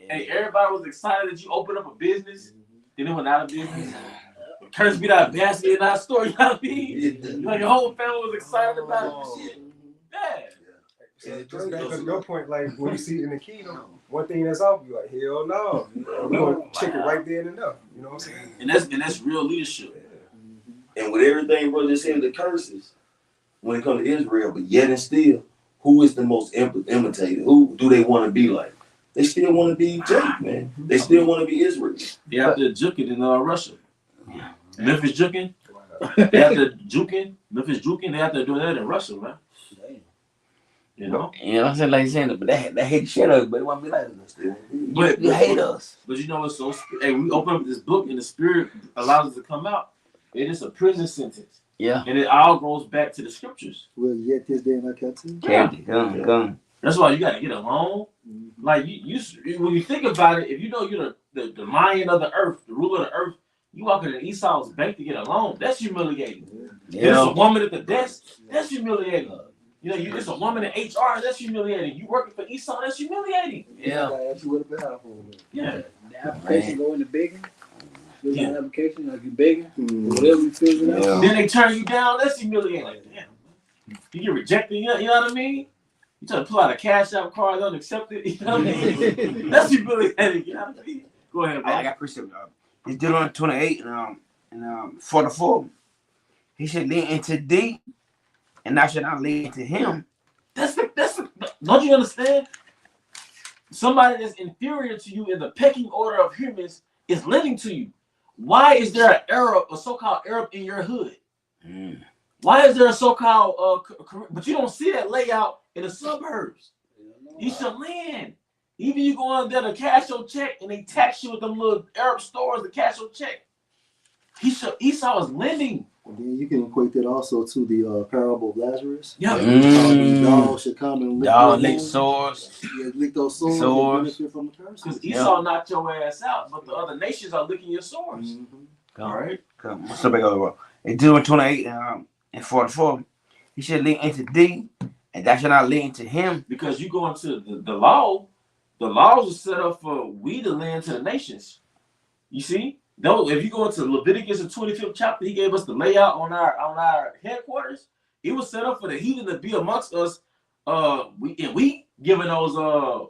J: Hey, everybody was excited that you opened up a business. Then it went out of business. Curse be thy basket in thy store. You know what I mean? Like your whole family was excited about it. Shit. Yeah.
F: So just back to your point, like when you see it in the kingdom, one thing that's off, you like, hell no. We're gonna check it right there and enough. You know what I'm saying?
J: And that's real leadership.
G: And with everything brother said, the curses when it comes to Israel, but yet and still, who is the most imitated? Who do they want to be like? They still want to be Jake, man. They still want to be Israel.
J: They have to juke it in Russia. Memphis juking. They have to juking. Memphis juking. They have to do that in Russia, man. You know?
A: I'm saying, like saying, but they hate shit us, but they want to be like us.
J: But
A: You hate us.
J: But you know what's so? Hey, we open up this book and the spirit allows us to come out. It is a prison sentence.
A: Yeah.
J: And it all goes back to the scriptures.
E: Well, yet this day in our captivity.
A: Come.
J: That's why you got to get along. Like you, when you think about it, if you know you're the lion of the earth, the ruler of the earth, you walk in Esau's bank to get along. That's humiliating.
A: Yeah.
J: There's a woman at the desk. That's humiliating. You know, it's a woman in HR. That's humiliating. You working for Esau. That's humiliating.
A: Yeah.
E: I actually would have been out for a minute.
J: Yeah.
K: The application go in the big one. Fill
J: Yeah.
K: out an application like you begging,
E: Mm.
K: whatever you fill out.
A: Yeah.
J: Then they turn you down. That's humiliating. Like, damn. You get rejected. You know what I mean? You try to pull out a cash out card, don't accept it. You know what I mean? That's humiliating. You know what I mean? Go ahead, bro.
A: I got precept. It's Deuteronomy 28 and 44. He should lean into thee, and thou shalt not lean into him.
J: Don't you understand? Somebody that's inferior to you in the pecking order of humans is lending to you. Why is there an Arab, a so-called Arab in your hood? Why is there a so-called but you don't see that layout in the suburbs? You should lend. Even you go on there to cash your check and they tax you with them little Arab stores to cash your check. Esau is lending.
E: And then you can equate that also to the parable of Lazarus.
J: Yeah.
E: The dogs should come and lick
A: Dog,
E: their
A: lick
E: wounds.
A: sores.
E: Yeah, lick those sores.
A: Sores.
E: Benefit from the curse.
J: Because Esau knocked your ass out, but the other nations are licking your sores.
E: Mm-hmm.
J: All right.
A: Come, what's up, big other world? In Deuteronomy 28 and 44, he should lean into thee, and thou shalt not lean into him.
J: Because you go into the law, the laws are set up for we to lend to the nations. You see? No, if you go into Leviticus, the 25th chapter, he gave us the layout on our headquarters. It was set up for the heathen to be amongst us. We giving those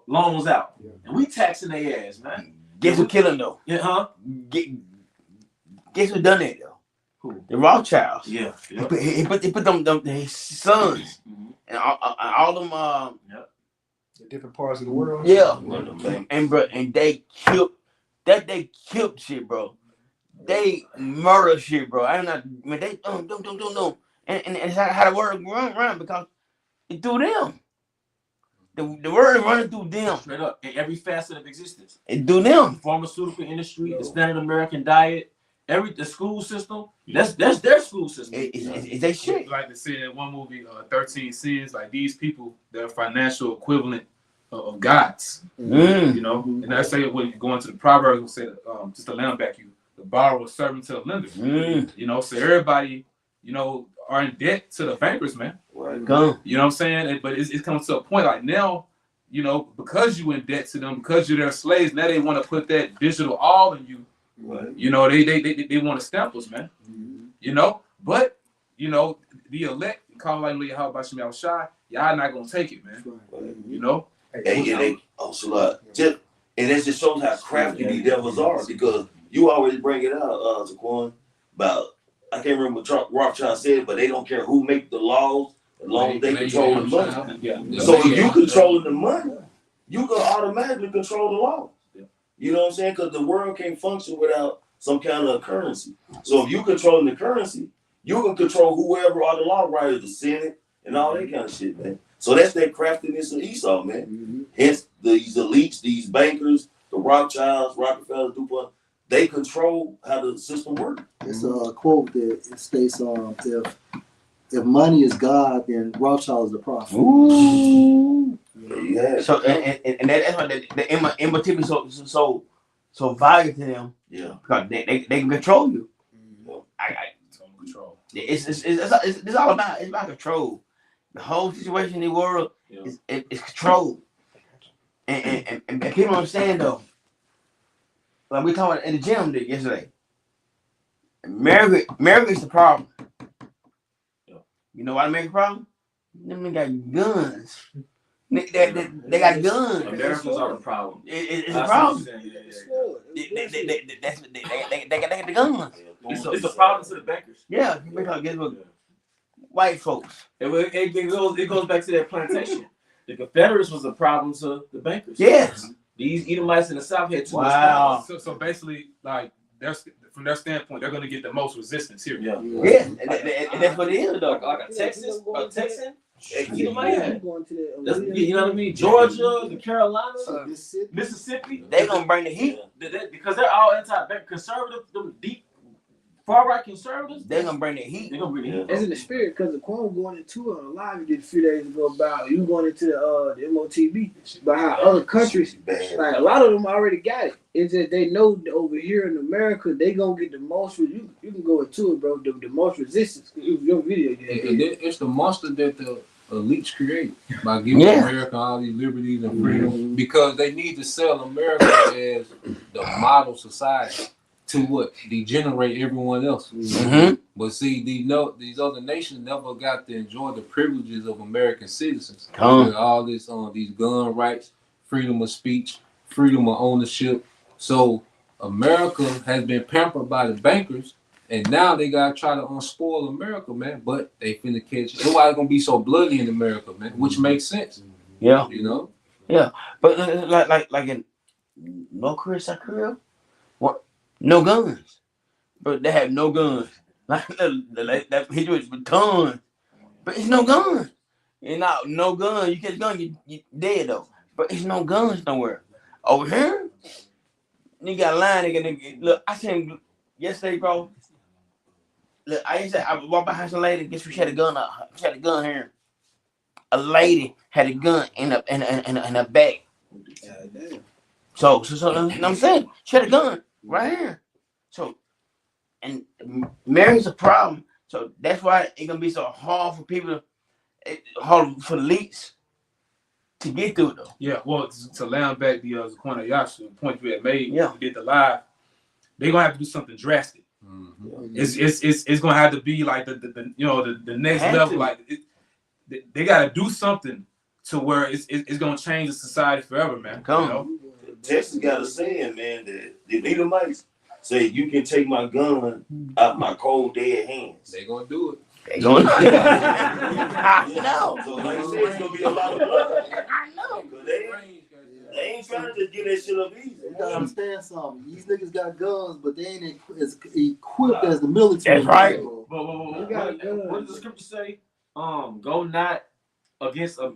J: loans out, and we taxing their ass, man.
A: Guess who killing though?
J: Yeah, huh?
A: Guess who done that though?
J: Who?
A: The Rothschilds.
J: Yeah.
A: He put them his sons and all them
F: The different parts of the world.
A: yeah. And they killed shit, bro. They murder shit, bro. I'm not, man. They don't. And it's how the word run because it through them. The word is running through them.
J: Straight up, in every facet of existence.
A: It through them.
J: Pharmaceutical industry, the standard American diet, the school system. That's their school system.
A: It's they shit.
B: Like they said in one movie, 13 Sins, like these people, they're financial equivalent of gods.
A: Mm.
B: You know, and I say when you go into the Proverbs, we say just to land back you, the borrower is servant to the lender.
A: Mm.
B: You know, so everybody, you know, are in debt to the bankers, man.
A: Come.
B: You know what I'm saying? But it comes to a point like now, you know, because you in debt to them, because you're their slaves, now they want to put that digital all in you.
G: Right.
B: You know, they want to stamp us, man. You know, but you know, the elect, call like how about Shemi Al-Shai, y'all not gonna take it, man. You know?
G: And that just shows how crafty these devils are, because you always bring it out, Zaquan, about I can't remember what Rothschild said, but they don't care who make the laws as long as they control the money.
B: Yeah.
G: So if you controlling the money, you can automatically control the law.
B: Yeah.
G: You know what I'm saying? Because the world can't function without some kind of currency. So if you controlling the currency, you can control whoever are the law writers, the Senate, and all that kind of shit, man. So that's that craftiness of Esau, man. Hence these elites, these bankers, the Rothschilds, Rockefeller, DuPont, they control how the system works.
E: It's a quote that it states, if money is God, then Rothschild is the prophet.
A: Ooh.
G: Yeah.
A: So and that's why the immortality so valuable to them.
G: Yeah.
A: Because they can control you.
B: Total control.
A: It's all about control. The whole situation in the world is control. And people understand though. Like we talking in the gym yesterday. America is the problem. You know why America's problem? Them got guns. They got guns.
J: Americans are the problem.
A: It's a problem.
J: Yeah.
A: They got the guns.
J: It's a problem to the bankers.
A: Yeah, because guess what? White folks.
J: It goes back to that plantation. The Confederates was a problem to the bankers.
A: Yes.
J: These Edomites in the South had too much
A: Wow.
J: power.
B: So basically, like from their standpoint, they're gonna get the most resistance here.
J: Yeah.
A: Yeah, and that's what it is though.
J: Like a Texan, Edomite.
K: You going to the
J: You know what I mean? Georgia, the Carolinas,
E: Mississippi.
J: Mississippi.
A: They gonna bring the heat.
J: Because they're all anti-bank conservative, them deep far right conservatives.
A: They gonna bring the heat.
J: They're gonna bring the heat.
K: It's in the spirit, because the Quan going into a live you did a few days ago about you going into the MOTB, about how other countries, like a lot of them already got it. It's that they know over here in America they gonna get the most. You can go into it, bro. The most resistance. It was your video.
C: It's the monster that the elites create by giving America all these liberties and freedom, because they need to sell America as the model society to what degenerate everyone else.
A: Mm-hmm.
C: But see, these other nations never got to enjoy the privileges of American citizens.
A: Come.
C: With all this these gun rights, freedom of speech, freedom of ownership. So America has been pampered by the bankers, and now they gotta try to unspoil America, man. But they finna catch. That's why it's gonna be so bloody in America, man. Which makes sense,
A: Yeah.
C: you know.
A: Yeah. But like in North Korea, South Korea, what? No guns. But they have no guns. Like that hit you with tons. But it's no gun. You know, no gun. You catch a gun, you dead though. But it's no guns nowhere. Over here, you got a line, nigga. Look, I seen him yesterday, bro. Look, I walked behind some lady. Guess who she had a gun? She had a gun here. A lady had a gun in a bag. So you know what I'm saying? She had a gun right here. So, and marriage is a problem. So that's why it's gonna be so hard for people, hard for the elites to get through though.
B: Yeah, well, to land back the Zakwana Yasha, the point you had made,
A: Yeah.
B: we did the live, they're gonna have to do something drastic.
C: Mm-hmm.
B: It's gonna have to be like the next
A: Had
B: level.
A: to.
B: Like they gotta do something to where it's gonna change the society forever, man.
A: Come.
B: You know?
G: Texas got a saying, man, that the Edomites say you can take my gun out my cold dead hands.
C: They gonna do it.
A: They going.
G: I
A: know.
G: So like I said, it's gonna be a lot of blood.
A: I know.
G: But they ain't trying to just get that shit up easy.
E: You gotta understand something. These niggas got guns, but they ain't as equipped as the military.
A: That's right.
E: bro.
J: What does the scripture say? Go not against a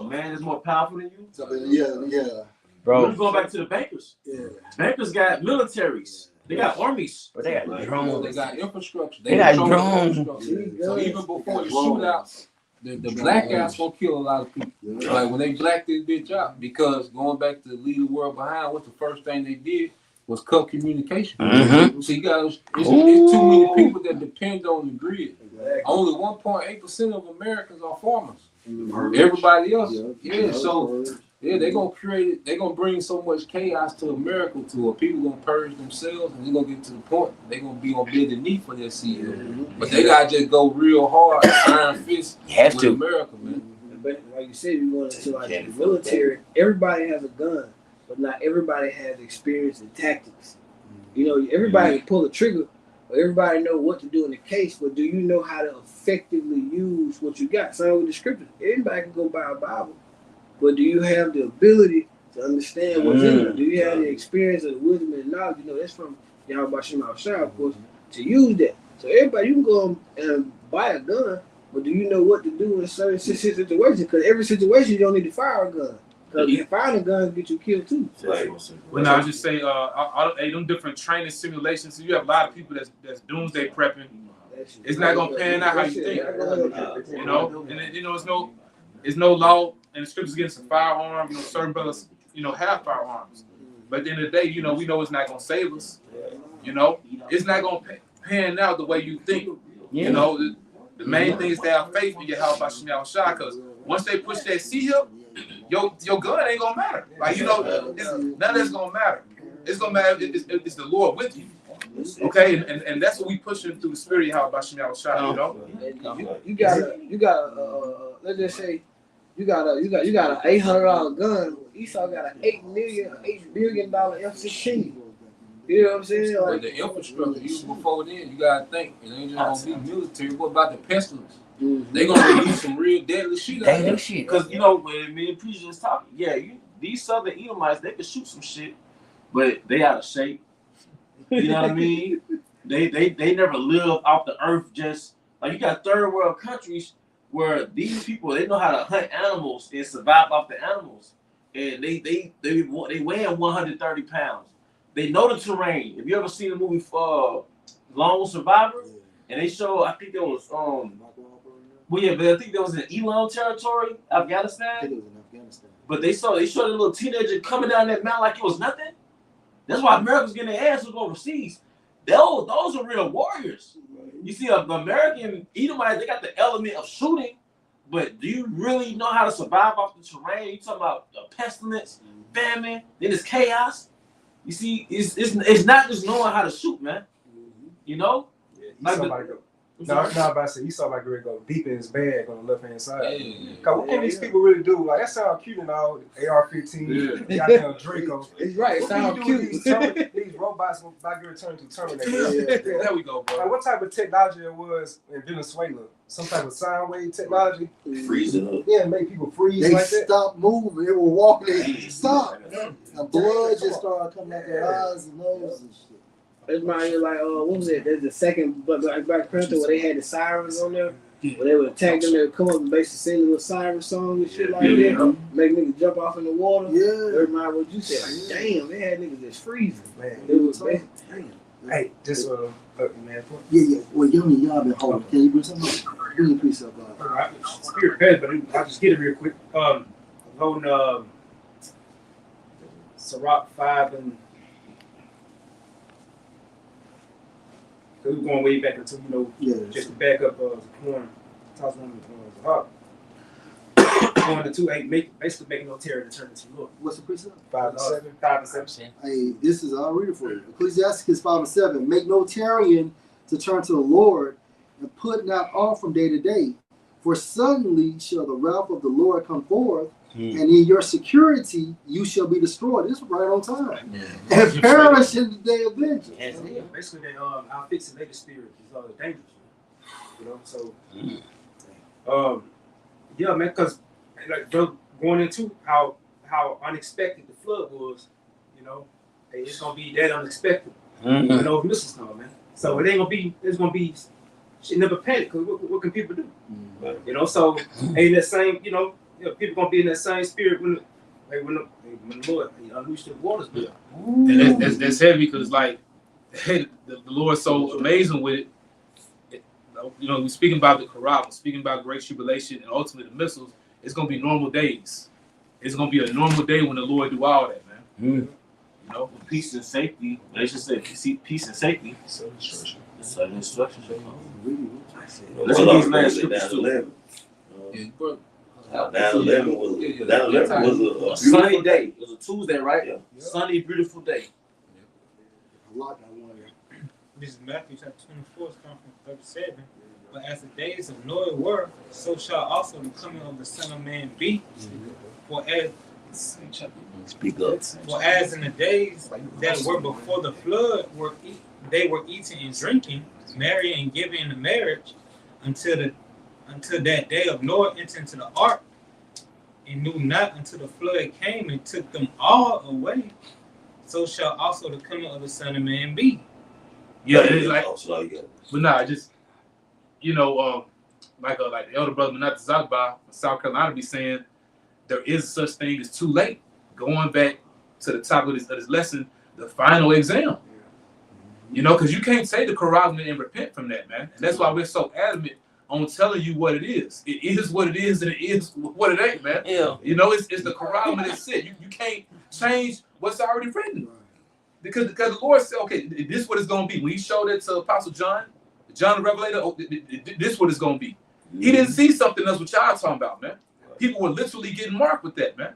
J: man that's more powerful than you.
E: So, yeah.
J: We're going back to the bankers.
E: Yeah.
J: Bankers got militaries. They got armies.
A: But they got
C: They
A: drones.
C: got infrastructure.
A: They got
C: control
A: drones.
C: infrastructure. So even before the shootouts, the black guys gonna kill a lot of people. Like when they blacked this bitch out, because going back to leave the world behind, what the first thing they did was cut communication.
A: Mhm.
C: So you got it's too many people that depend on the grid. Only 1.8% of Americans are farmers. Everybody else, so they're gonna create it. They're gonna bring so much chaos to America to where people gonna purge themselves, and they're gonna get to the point they're gonna be on bended knee for their CEO. But they gotta just go real hard, iron fist
A: You have
C: with
A: to.
C: America, man.
K: But like you said, you going into like the military. Everybody has a gun, but not everybody has experience in tactics. You know, everybody can pull a trigger, or everybody know what to do in the case. But do you know how to effectively use what you got? Same with the scriptures. Everybody can go buy a Bible, but do you have the ability to understand what's in it? Do you have the experience of the wisdom and knowledge? You know, that's from Yahweh Shem Shah, of course, to use that. So everybody, you can go and buy a gun, but do you know what to do in certain situations? Because every situation, you don't need to fire a gun. Because firing a gun get you killed too.
B: Well, now I just say, them different training simulations. So you have a lot of people that's doomsday prepping. It's not gonna pan out how you think. You know, and then, it's no law in the scriptures against a firearm. You know, certain brothers, have firearms. But at the end of the day, we know it's not gonna save us. You know, it's not gonna pan out the way you think. You know, the main thing is to have faith in your Yahweh Shem Shah, because once they push that C up, your gun ain't gonna matter. Like, none of that's gonna matter. It's gonna matter if it's the Lord with you. Okay, and that's what we pushing through the spirit of Yahweh Shem Shah,
K: You got let's just say you got an $800 gun. Esau got an $8 billion F-16. You know what I'm saying?
C: But
K: Like,
C: the infrastructure, even before then, you gotta think it ain't just gonna be military. What about the pestilence? They gonna do some real deadly shit.
A: Deadly shit.
J: Because when me and Preacher just talking, these Southern Edomites, they can shoot some shit, but they out of shape. You know what I mean? They never live off the earth. Just like you got third world countries where these people, they know how to hunt animals and survive off the animals, and they weigh 130 pounds. They know the terrain. Have you ever seen the movie Lone Survivor? And they show, I think there was but I think there was in Elam territory, Afghanistan. But they showed a little teenager coming down that mountain like it was nothing. That's why America's getting their ass overseas. Those are real warriors. You see, the American Edomites, they got the element of shooting, but do you really know how to survive off the terrain? You talking about pestilence, famine, then it's chaos. You see, it's not just knowing how to shoot, man. You know,
F: Yeah,
J: Like the-
F: somebody go. No, I'm about to say, you saw my girl go deep in his bag on the left hand side. Cause what can these people really do? Like that sound cute and all, AR-15, goddamn Draco.
K: It's right. It
F: What can
K: sounds
F: you do
K: cute.
F: with these robots when my girl turned to Terminator?
B: There we go,
F: Like
B: bro.
F: what type of technology it was in Venezuela? Some type of sound wave technology?
G: Freeze it up.
F: Yeah, make people freeze
E: They
F: like that.
E: stopped moving. They were walking. They stopped.
J: Yeah.
E: And blood just started coming out their eyes and nose and shit.
K: It's my like what was it? There's the second Black Panther where they had the sirens on there. Where they would attack them, they would come up and basically sing a little siren song and shit like that. Make niggas jump off in the water.
E: Yeah.
K: Remind what you said. Like, damn, they had niggas just freezing.
F: Man,
K: It was basically, damn.
F: hey, just man.
E: Yeah. Well, y'all been holding. Can you bring something up? Bring your piece up,
F: Alright, spirit pet, but I'll just get it real quick. I'm holding Sirach 5 and we're going way back into just to back up the corn. Toss one of the hawk. Going to 2:8, basically making no terror to turn into Lord.
E: What's the precept?
F: 5 and 7. 5 and 7.
E: Hey, this is, I'll read it for you. Ecclesiasticus 5 and 7. Make no tarrying to turn to the Lord, and put not off from day to day. For suddenly shall the wrath of the Lord come forth, and in your security you shall be destroyed. This is right on time. And perish in the day of vengeance.
F: Basically, they our fixated spirit is dangerous. You know, so yeah, man, because like going into how unexpected the flood was, you know, hey, it's gonna be that unexpected. You know, missiles coming, man. So it ain't gonna be. It's gonna be. Shit, never panic. Cause what can people do? You know, so ain't that same. You know, people gonna be in that same spirit when the Lord unleashed the waters.
B: Yeah. And that's heavy because like, hey, the Lord's so amazing with it. You know, we're speaking about the Quran, speaking about great tribulation, and ultimately the missiles. It's gonna be normal days. It's gonna be a normal day when the Lord do all that, man. You know,
J: peace and safety. They should say peace and safety. Sudden instructions. Let's
G: Well,
J: get these last scriptures too.
G: 9/11. 9/11 was a
J: Sunny
G: beautiful
J: day. It was a Tuesday, right?
G: Yeah.
J: Sunny, beautiful day.
I: This is Matthew chapter 24, coming from 37. But as the days of Noah were, so shall also the coming of the Son of Man be. For as in the days that were before the flood, they were eating and drinking, marrying and giving in marriage, until that day of Noah entered into the ark, and knew not until the flood came and took them all away. So shall also the coming of the Son of Man be.
B: yeah, it's like, but nah, just you know, like the elder brother Manat Zakba, South Carolina, be saying there is such thing as too late. Going back to the top of this lesson, the final exam. You know, because you can't say the Quran and repent from that, man. And that's why we're so adamant on telling you what it is. It is what it is, and it is what it ain't, man.
A: Yeah.
B: You know, it's the Quran that's it. You can't change what's already written. Because the Lord said, okay, this is what it's going to be. When he showed it to Apostle John the Revelator, this is what it's going to be. He didn't see something else what y'all talking about, man. People were literally getting marked with that, man.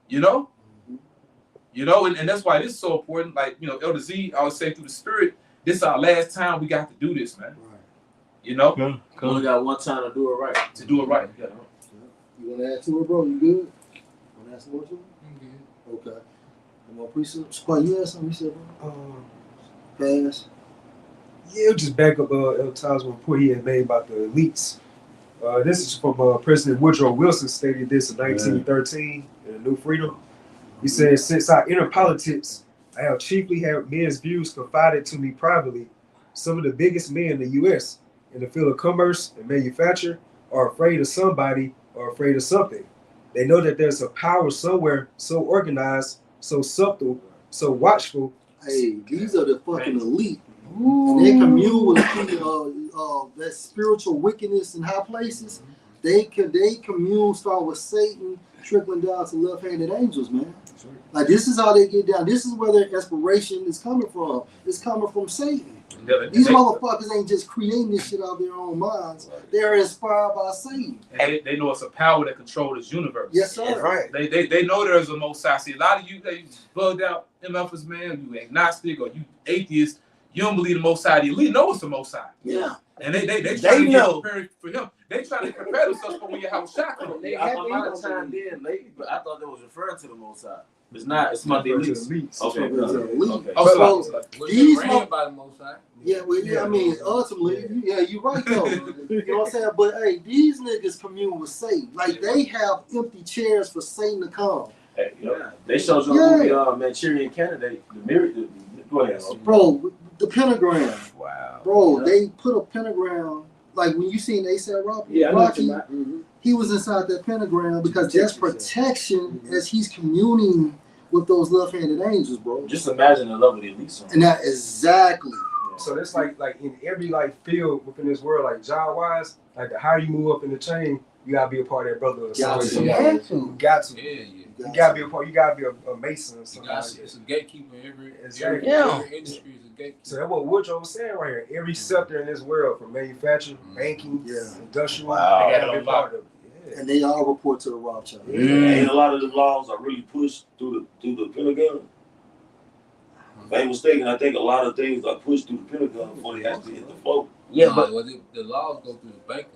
B: You know? You know, and that's why this is so important. Like, you know, Elder Z, I would say through the Spirit, this is our last time we got to do this, man. You know?
J: We only got one time to do it right.
B: To do it right. Yeah.
E: You want to add to it, bro? You good? Want to add some more to it?
I: I'm good.
E: Okay. Any more precepts? Squad, you had something you said, bro? Pass.
F: Yeah, just back up El Taz's report he had made about the elites. This is from President Woodrow Wilson stated this in 1913 in A New Freedom. He said, since I enter politics, I have chiefly had men's views confided to me privately. Some of the biggest men in the U.S. in the field of commerce and manufacture are afraid of somebody or afraid of something. They know that there's a power somewhere so organized, so subtle, so watchful.
E: Hey, these are the fucking elite. And they commune with that spiritual wickedness in high places. They commune start with Satan, trickling down to left-handed angels, man. Like this is how they get down. This is where their inspiration is coming from. It's coming from Satan. These motherfuckers ain't just creating this shit out of their own minds. They're inspired by Satan.
B: And they know it's a power that controls this universe.
E: Yes, sir.
A: That's right.
B: They know there's a Most High. See, a lot of you that bugged out MFers, man, you agnostic or you atheist, you don't believe the Most High. The elite know it's the Most High.
A: Yeah.
B: And they try to
A: know.
B: get prepared for him. They try to prepare themselves for when you have a shot.
K: They
J: I
K: happy.
J: might have chimed in late, but I thought that was referring to the Most High. It's not. It's about the elites.
F: elites.
J: Okay. Okay.
B: Oh,
E: So,
B: so,
C: Well,
E: These
C: they're
E: mo-
C: ran by the Most High.
E: yeah, well, yeah, I mean, ultimately, you're right though. You know what I'm saying? But hey, these niggas commune with Satan. Like they have empty chairs for Satan to come.
J: Hey, you know, they showed you a movie, Manchurian Candidate. Go ahead.
E: Bro, the pentagram.
A: Wow.
E: Bro, they put a pentagram. Like when you seen A$AP Rocky,
K: Yeah, I know what
E: Rocky
K: you're about.
E: he was inside that pentagram because that's protection as he's communing with those left-handed angels, bro.
J: Just imagine the love of the elites.
E: And that exactly.
F: So that's like in every like field within this world, like job wise, like the higher you move up in the chain, you gotta be a part of that brother. Or
E: Got
F: something.
E: to.
F: You got to.
C: Yeah.
F: You gotta be a part. You gotta be a mason or something. Like
C: It's a gatekeeper in every
F: Exactly.
C: every industry is a gatekeeper.
F: So that's what Woodrow was saying right here. Every sector in this world, from manufacturing, banking, industrial,
A: Wow.
F: they gotta be a part of it. Yeah.
E: And they all report to the Rothschild.
G: And a lot of the laws are really pushed through the Pentagon. If I ain't mistaken, I think a lot of things are pushed through the Pentagon before they actually hit the floor.
A: Yeah, but
C: the laws go through the bankers.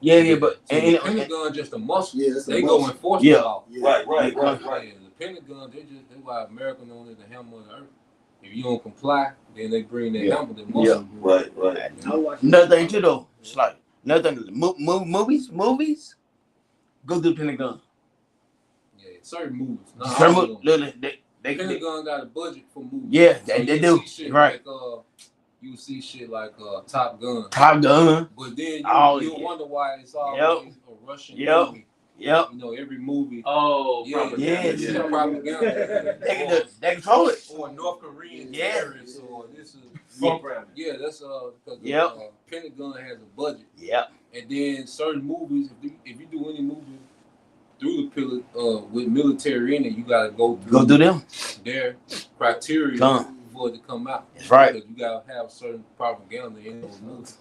A: yeah, but
C: So the Pentagon just a muscle.
E: Yeah, it's a
C: They
E: muscle.
C: go enforce
A: Yeah.
C: the law.
E: Yeah.
G: Right.
C: Yeah, the Pentagon, that's why America known as the hammer of the earth. If you don't comply, then they bring that hammer, the muscle.
G: Right.
K: I watch
A: another thing too though. It's like another thing. Movies go through the Pentagon.
C: Yeah, certain movies. Not
A: Certain
C: all of them.
A: look, they
C: Pentagon got a budget for movies.
A: yeah,
C: So
A: they
C: you
A: do.
C: see shit
A: Right.
C: Like, you see shit like Top Gun.
A: Top Gun.
C: But then you wonder why it's always a Russian movie.
A: Yep.
C: You know, every movie.
J: Oh,
C: Yeah,
J: propaganda.
A: yes.
C: It's propaganda.
A: They control it.
C: Or North Korean
A: Yeah.
C: terrorists, or this is
J: Program.
C: yeah, that's because
A: Yep.
C: the Pentagon has a budget,
A: Yep.
C: and then certain movies, if you do any movie through the with military in it, you gotta go
A: Go through them.
C: their criteria
A: Come.
C: for it to come out.
A: That's right.
C: Because you gotta have certain propaganda in those movies.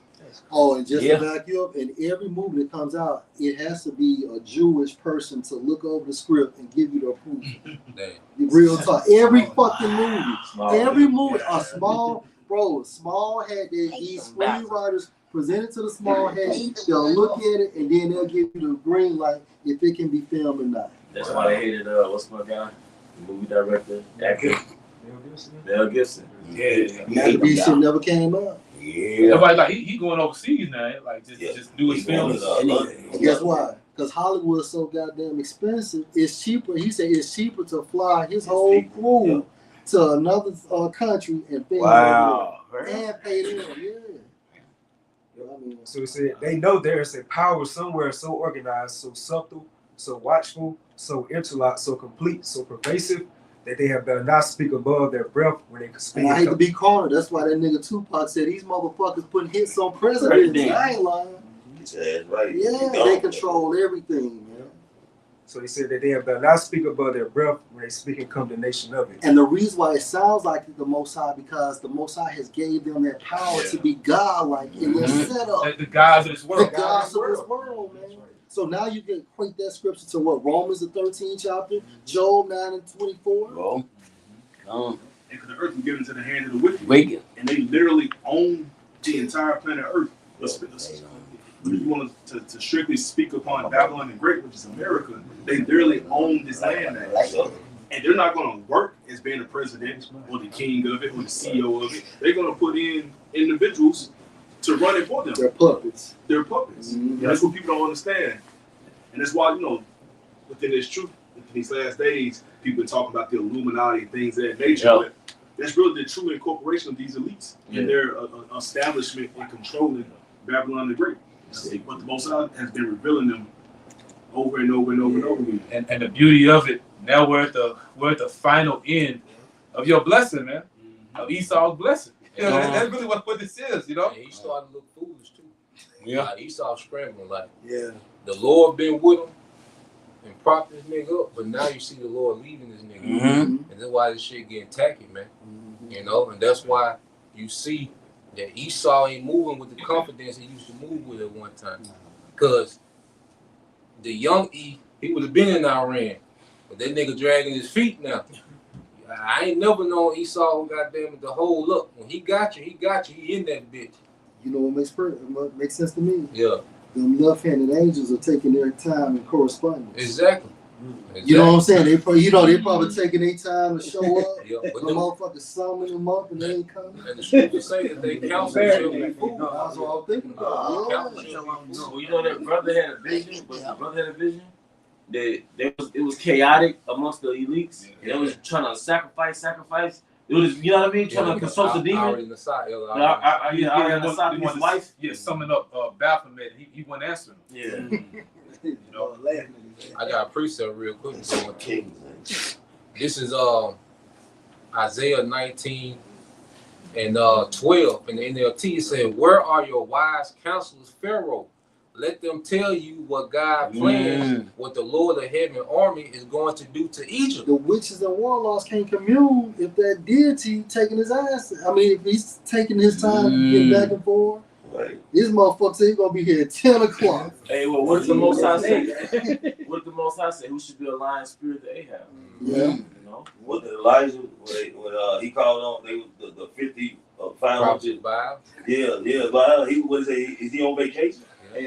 E: Oh, and just
A: Yeah.
E: to back you up, in every movie that comes out, it has to be a Jewish person to look over the script and give you the approval.
C: Damn.
E: Real talk. Every fucking movie.
J: Small.
E: Every movie. Small had these screenwriters present it to the small head. They'll look at it and then they'll give you the green light if it can be filmed or not.
J: That's why they hated what's my guy, the movie director, actor, Mel Gibson.
B: Yeah.
E: Matter these shit never came out.
A: Yeah.
B: Nobody like he going overseas now, like just do his films.
E: And guess why? Because Hollywood is so goddamn expensive. It's cheaper. He said it's cheaper to fly his whole crew to another country and film
A: Wow.
E: and pay them. Yeah. You know what I mean?
F: So it said they know there's a power somewhere so organized, so subtle, so watchful, so interlocked, so complete, so pervasive that they have better not speak above their breath when they speak.
E: And I hate to be cornered. That's why that nigga Tupac said these motherfuckers putting hits on presidents. I ain't lying.
G: That's right.
E: Yeah, they control everything, man.
F: So they said that they have better not speak above their breath when they speak in condemnation of it.
E: And the reason why it sounds like the Most High, because the Most High has gave them that power to be God-like in their setup.
B: Like the guys of this
E: The
B: world.
E: gods of this world, man. So now you can equate that scripture to what? Romans the 13th chapter, Job 9 and 24.
A: Well,
H: And because the earth was given into the hand of the wicked.
A: wicked.
H: And they literally own the entire planet Earth. If you want to strictly speak upon Babylon the Great, which is America, they literally own this land now. And they're not going to work as being the president or the king of it or the CEO of it. They're going to put in individuals to run it for them.
E: They're puppets.
H: They're puppets. And that's what people don't understand. And that's why, within this truth, within these last days, people are talking about the Illuminati and things of that nature.
J: Yeah.
H: But that's really the true incorporation of these elites and their establishment in controlling Babylon the Great. But the Most High has been revealing them over and over and over and over again.
B: And the beauty of it, now we're at the final end of your blessing, man. Of Esau's blessing. That's really what this is,
C: And he started to look foolish too.
A: Yeah.
C: Like Esau scrambling like,
E: Yeah.
C: the Lord been with him and propped this nigga up, but now you see the Lord leaving this nigga.
A: Mm-hmm.
C: And that's why this shit getting tacky, man. You know, and that's why you see that Esau ain't moving with the confidence he used to move with at one time. Because the young E, he would have been in Iran, but that nigga dragging his feet now. I ain't never known Esau, goddamn it, to hold up. When he got you, he in that bitch.
E: You know what makes sense to me?
C: Yeah,
E: Them left-handed angels are taking their time in correspondence.
C: exactly.
E: You know what I'm saying? They probably taking their time to show up.
C: Yeah, but
E: The
C: them,
E: motherfuckers summon them up and they ain't coming.
C: and the scriptures say that they counsel shall be food.
E: That's what I'm thinking about.
C: Counsel shall be food.
J: Well, you know that brother had a vision, but the brother had a vision that it was chaotic amongst the elites. They was trying to sacrifice. It was, you know what I mean, trying to consult the demon.
C: Already in the side,
J: His wife.
B: Yeah, summing up Baphomet. He wasn't answering.
J: Yeah.
B: You know,
C: I got a precept real quick. This is Isaiah 19 and 12 in the NLT. It said, "Where are your wise counselors, Pharaoh? Let them tell you what God plans, what the Lord of heaven army is going to do to Egypt."
E: The witches and warlocks can't commune if that deity taking his ass. I mean, if he's taking his time to get back and forth.
G: Right.
E: This motherfucker say he's gonna be here at 10 o'clock.
J: Hey, well, what did the Most High say? What did the Most High say? Who should be a lion spirit to Ahab?
E: Yeah.
J: You know?
G: What Elijah, when he called on the 50 final.
C: Prophet Baal.
G: Yeah, but he what is it? Is he on vacation?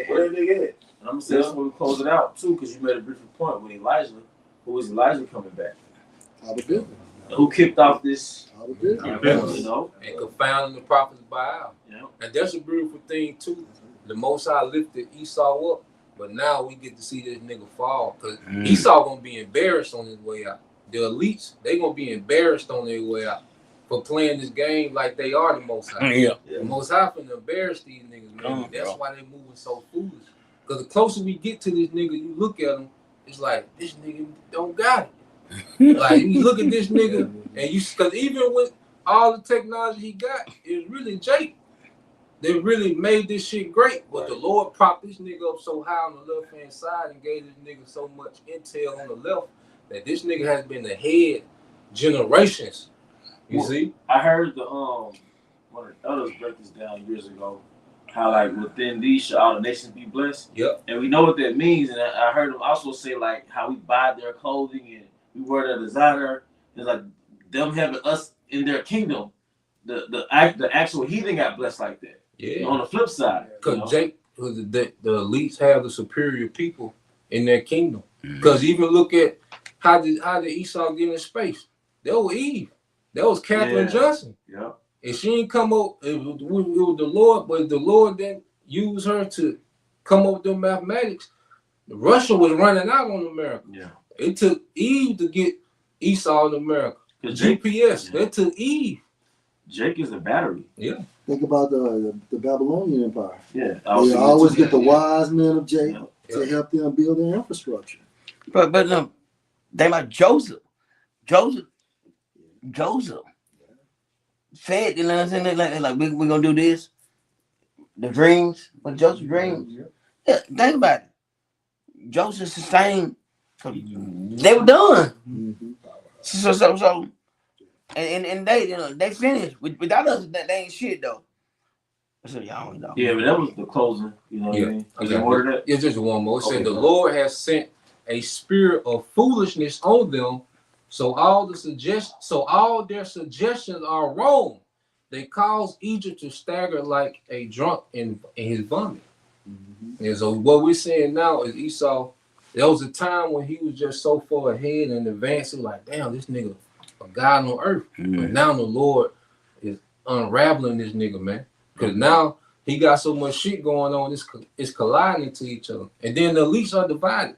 G: Where did they get it?
J: And I'm gonna say this when we close it out too, because you made a brief point with Elijah. Who is Elijah coming back? Who kicked off this? You know,
C: And confounding the prophets Baal.
J: you know.
C: And that's a beautiful thing too. The Most High lifted Esau up, but now we get to see this nigga fall. Cause Esau gonna be embarrassed on his way out. The elites, they gonna be embarrassed on their way out for playing this game like they are the Most High.
A: Yeah.
C: The Most High finna embarrass these niggas, man. That's why they moving so foolish. Cause the closer we get to this nigga, you look at him, it's like this nigga don't got it. Like you look at this nigga, and you, cause even with all the technology he got, it's really Jake. They really made this shit great, but the Lord propped this nigga up so high on the left hand side and gave this nigga so much intel on the left that this nigga has been ahead generations. You see?
J: I heard one of the others break this down years ago. How like within these shall all the nations be blessed.
C: Yep.
J: And we know what that means. And I heard him also say like how we buy their clothing and we wear their designer. It's like them having us in their kingdom. The actual heathen got blessed like that.
C: Yeah.
J: On the flip side,
C: Because Jake, the elites have the superior people in their kingdom. Because even look at how did Esau get in space? That was Eve. That was Katherine Johnson.
J: Yeah.
C: And she didn't come up, it was the Lord, but the Lord didn't use her to come up with them mathematics. Russia was running out on America.
J: Yeah.
C: It took Eve to get Esau in America. The GPS, that took Eve.
J: Jake is a battery.
C: Yeah.
E: Think about the Babylonian Empire.
J: Yeah.
E: They always get the wise men of Jacob to help them build their infrastructure.
A: But they like Joseph said, you know what I'm saying? Like we're gonna do this. The dreams, but Joseph dreams. Yeah, think about it. Joseph sustained. They were done. So, and they, you know, they finished. Without us, they ain't shit though. So y'all don't know.
J: Yeah, but that was the closing. You know what I mean? Is there more to that?
C: It's just one more. It said the Lord has sent a spirit of foolishness on them, so all their suggestions are wrong. They cause Egypt to stagger like a drunk in his vomit. And so what we're saying now is Esau, there was a time when he was just so far ahead and advanced, it was like, damn, this nigga a God on earth. But now the Lord is unraveling this nigga, man. Because now he got so much shit going on, it's colliding to each other. And then the elites are divided.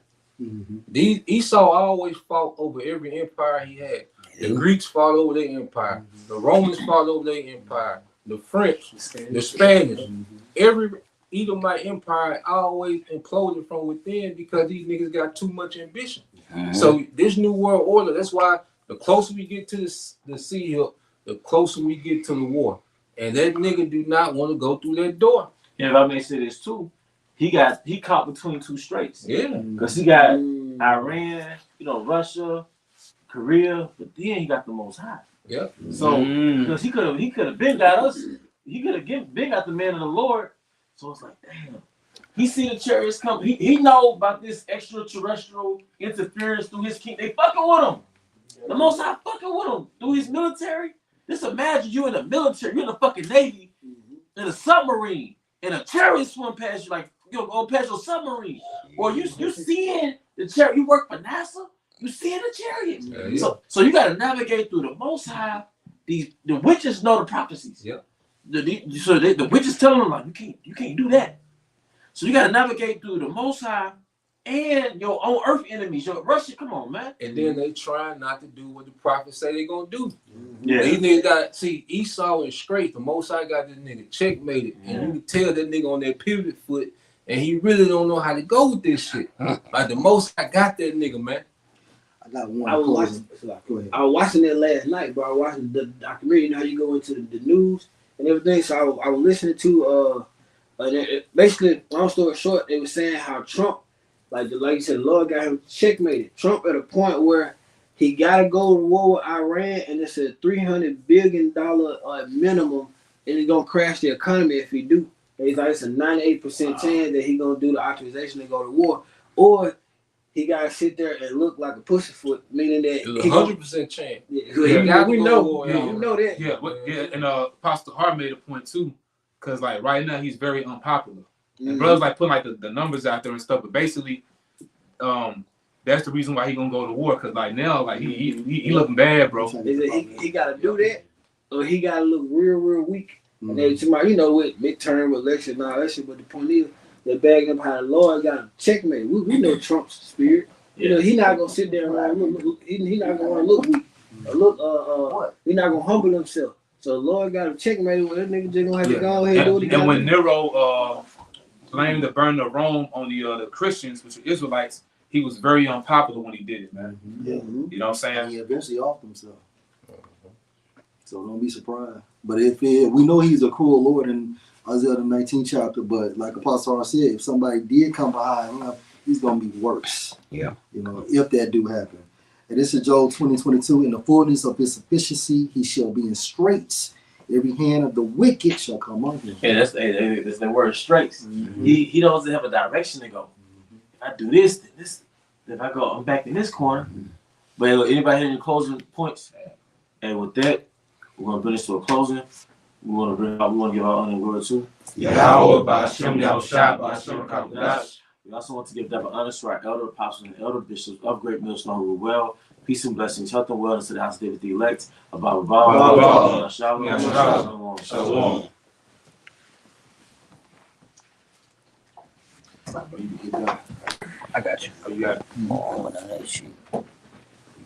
C: Esau always fought over every empire he had. The Greeks fought over their empire. The Romans fought over their empire. The French, the Spanish. Every Edomite empire always imploded from within because these niggas got too much ambition. So this new world order, that's why the closer we get to the sea hill, the closer we get to the war. And that nigga do not want to go through that door.
J: And if I may say this too, he caught between two straits.
C: Yeah.
J: Because he got Iran, Russia, Korea, but then he got the Most High.
C: Yep.
J: So because he could have been got us, he could have been got the man of the Lord. So it's like, damn. He see the chariots come. He know about this extraterrestrial interference through his king. They fucking with him. The Most High fucking with him through his military. Just imagine you in the military, you're in the fucking Navy, in a submarine, and a chariot swim past you, like go past your submarine. Or you seeing the chariot. You work for NASA. You seeing the chariot. So you got to navigate through the Most High. The witches know the prophecies.
C: Yep.
J: The witches telling them like you can't do that. So you got to navigate through the Most High and your own earth enemies. Your Russia, come on, man.
C: And then they try not to do what the prophets say they're gonna do.
J: Yeah.
C: These niggas see Esau and straight. The Most High got this nigga checkmated, and you can tell that nigga on that pivot foot, and he really don't know how to go with this shit. Like the Most High got that nigga, man.
E: I got one.
K: I was watching that last night, bro. I was watching the documentary. You know how you go into the news and everything. So I was listening to basically, long story short, they were saying how Trump, like you said, the Lord got him checkmated. Trump at a point where he got to go to war with Iran, and it's a $300 billion minimum, and it's gonna crash the economy if he do. And he's like, it's a 98% chance that he gonna do the authorization to go to war, or he gotta sit there and look like a pussyfoot, meaning that
C: There's a 100% chance.
K: We know that.
B: Yeah, and Pastor Hart made a point too, because like right now he's very unpopular. And brothers like putting like the numbers out there and stuff, but basically, that's the reason why he gonna go to war. Cause like now, like he looking bad, bro.
K: He gotta do that, or he gotta look real weak. And then tomorrow, with midterm election and all that shit. But the point is, they're bagging up how the Lord got him checkmate. We know Trump's spirit.
J: Yeah.
K: He not gonna sit there and look. He not gonna look weak. Or he not gonna humble himself. So the Lord got him checkmate. Well, that nigga just gonna have to go ahead and do what he got.
B: And when Nero claimed to burn the Rome on the Christians, which were Israelites, he was very unpopular when he did it, man. You know what I'm saying?
E: And he eventually offed himself. So don't be surprised. But we know he's a cruel Lord in Isaiah the 19th chapter, but like Apostle R said, if somebody did come behind him, he's gonna be worse.
A: Yeah.
E: If that do happen. And this is Joel 20:22. In the fullness of his sufficiency, he shall be in straits. Every hand of the wicked shall come on him.
J: Yeah, that's the word straits. He doesn't have a direction to go. If I do this, then this. If I go, I'm back in this corner. But anybody have any closing points? And with that, we're gonna bring this to a closing. We want to give our honor and glory to
B: Yahweh B'Hashem Yahushua B'Hashem Kadosh.
J: We also want to give double honors to our elder apostles and elder bishops of Great Millstone who were well. Peace and blessings, health and wellness to the house of David the elect. Abba. Shalom.
B: Shalom.
A: I got you.
B: You got it.
A: Oh, that shit.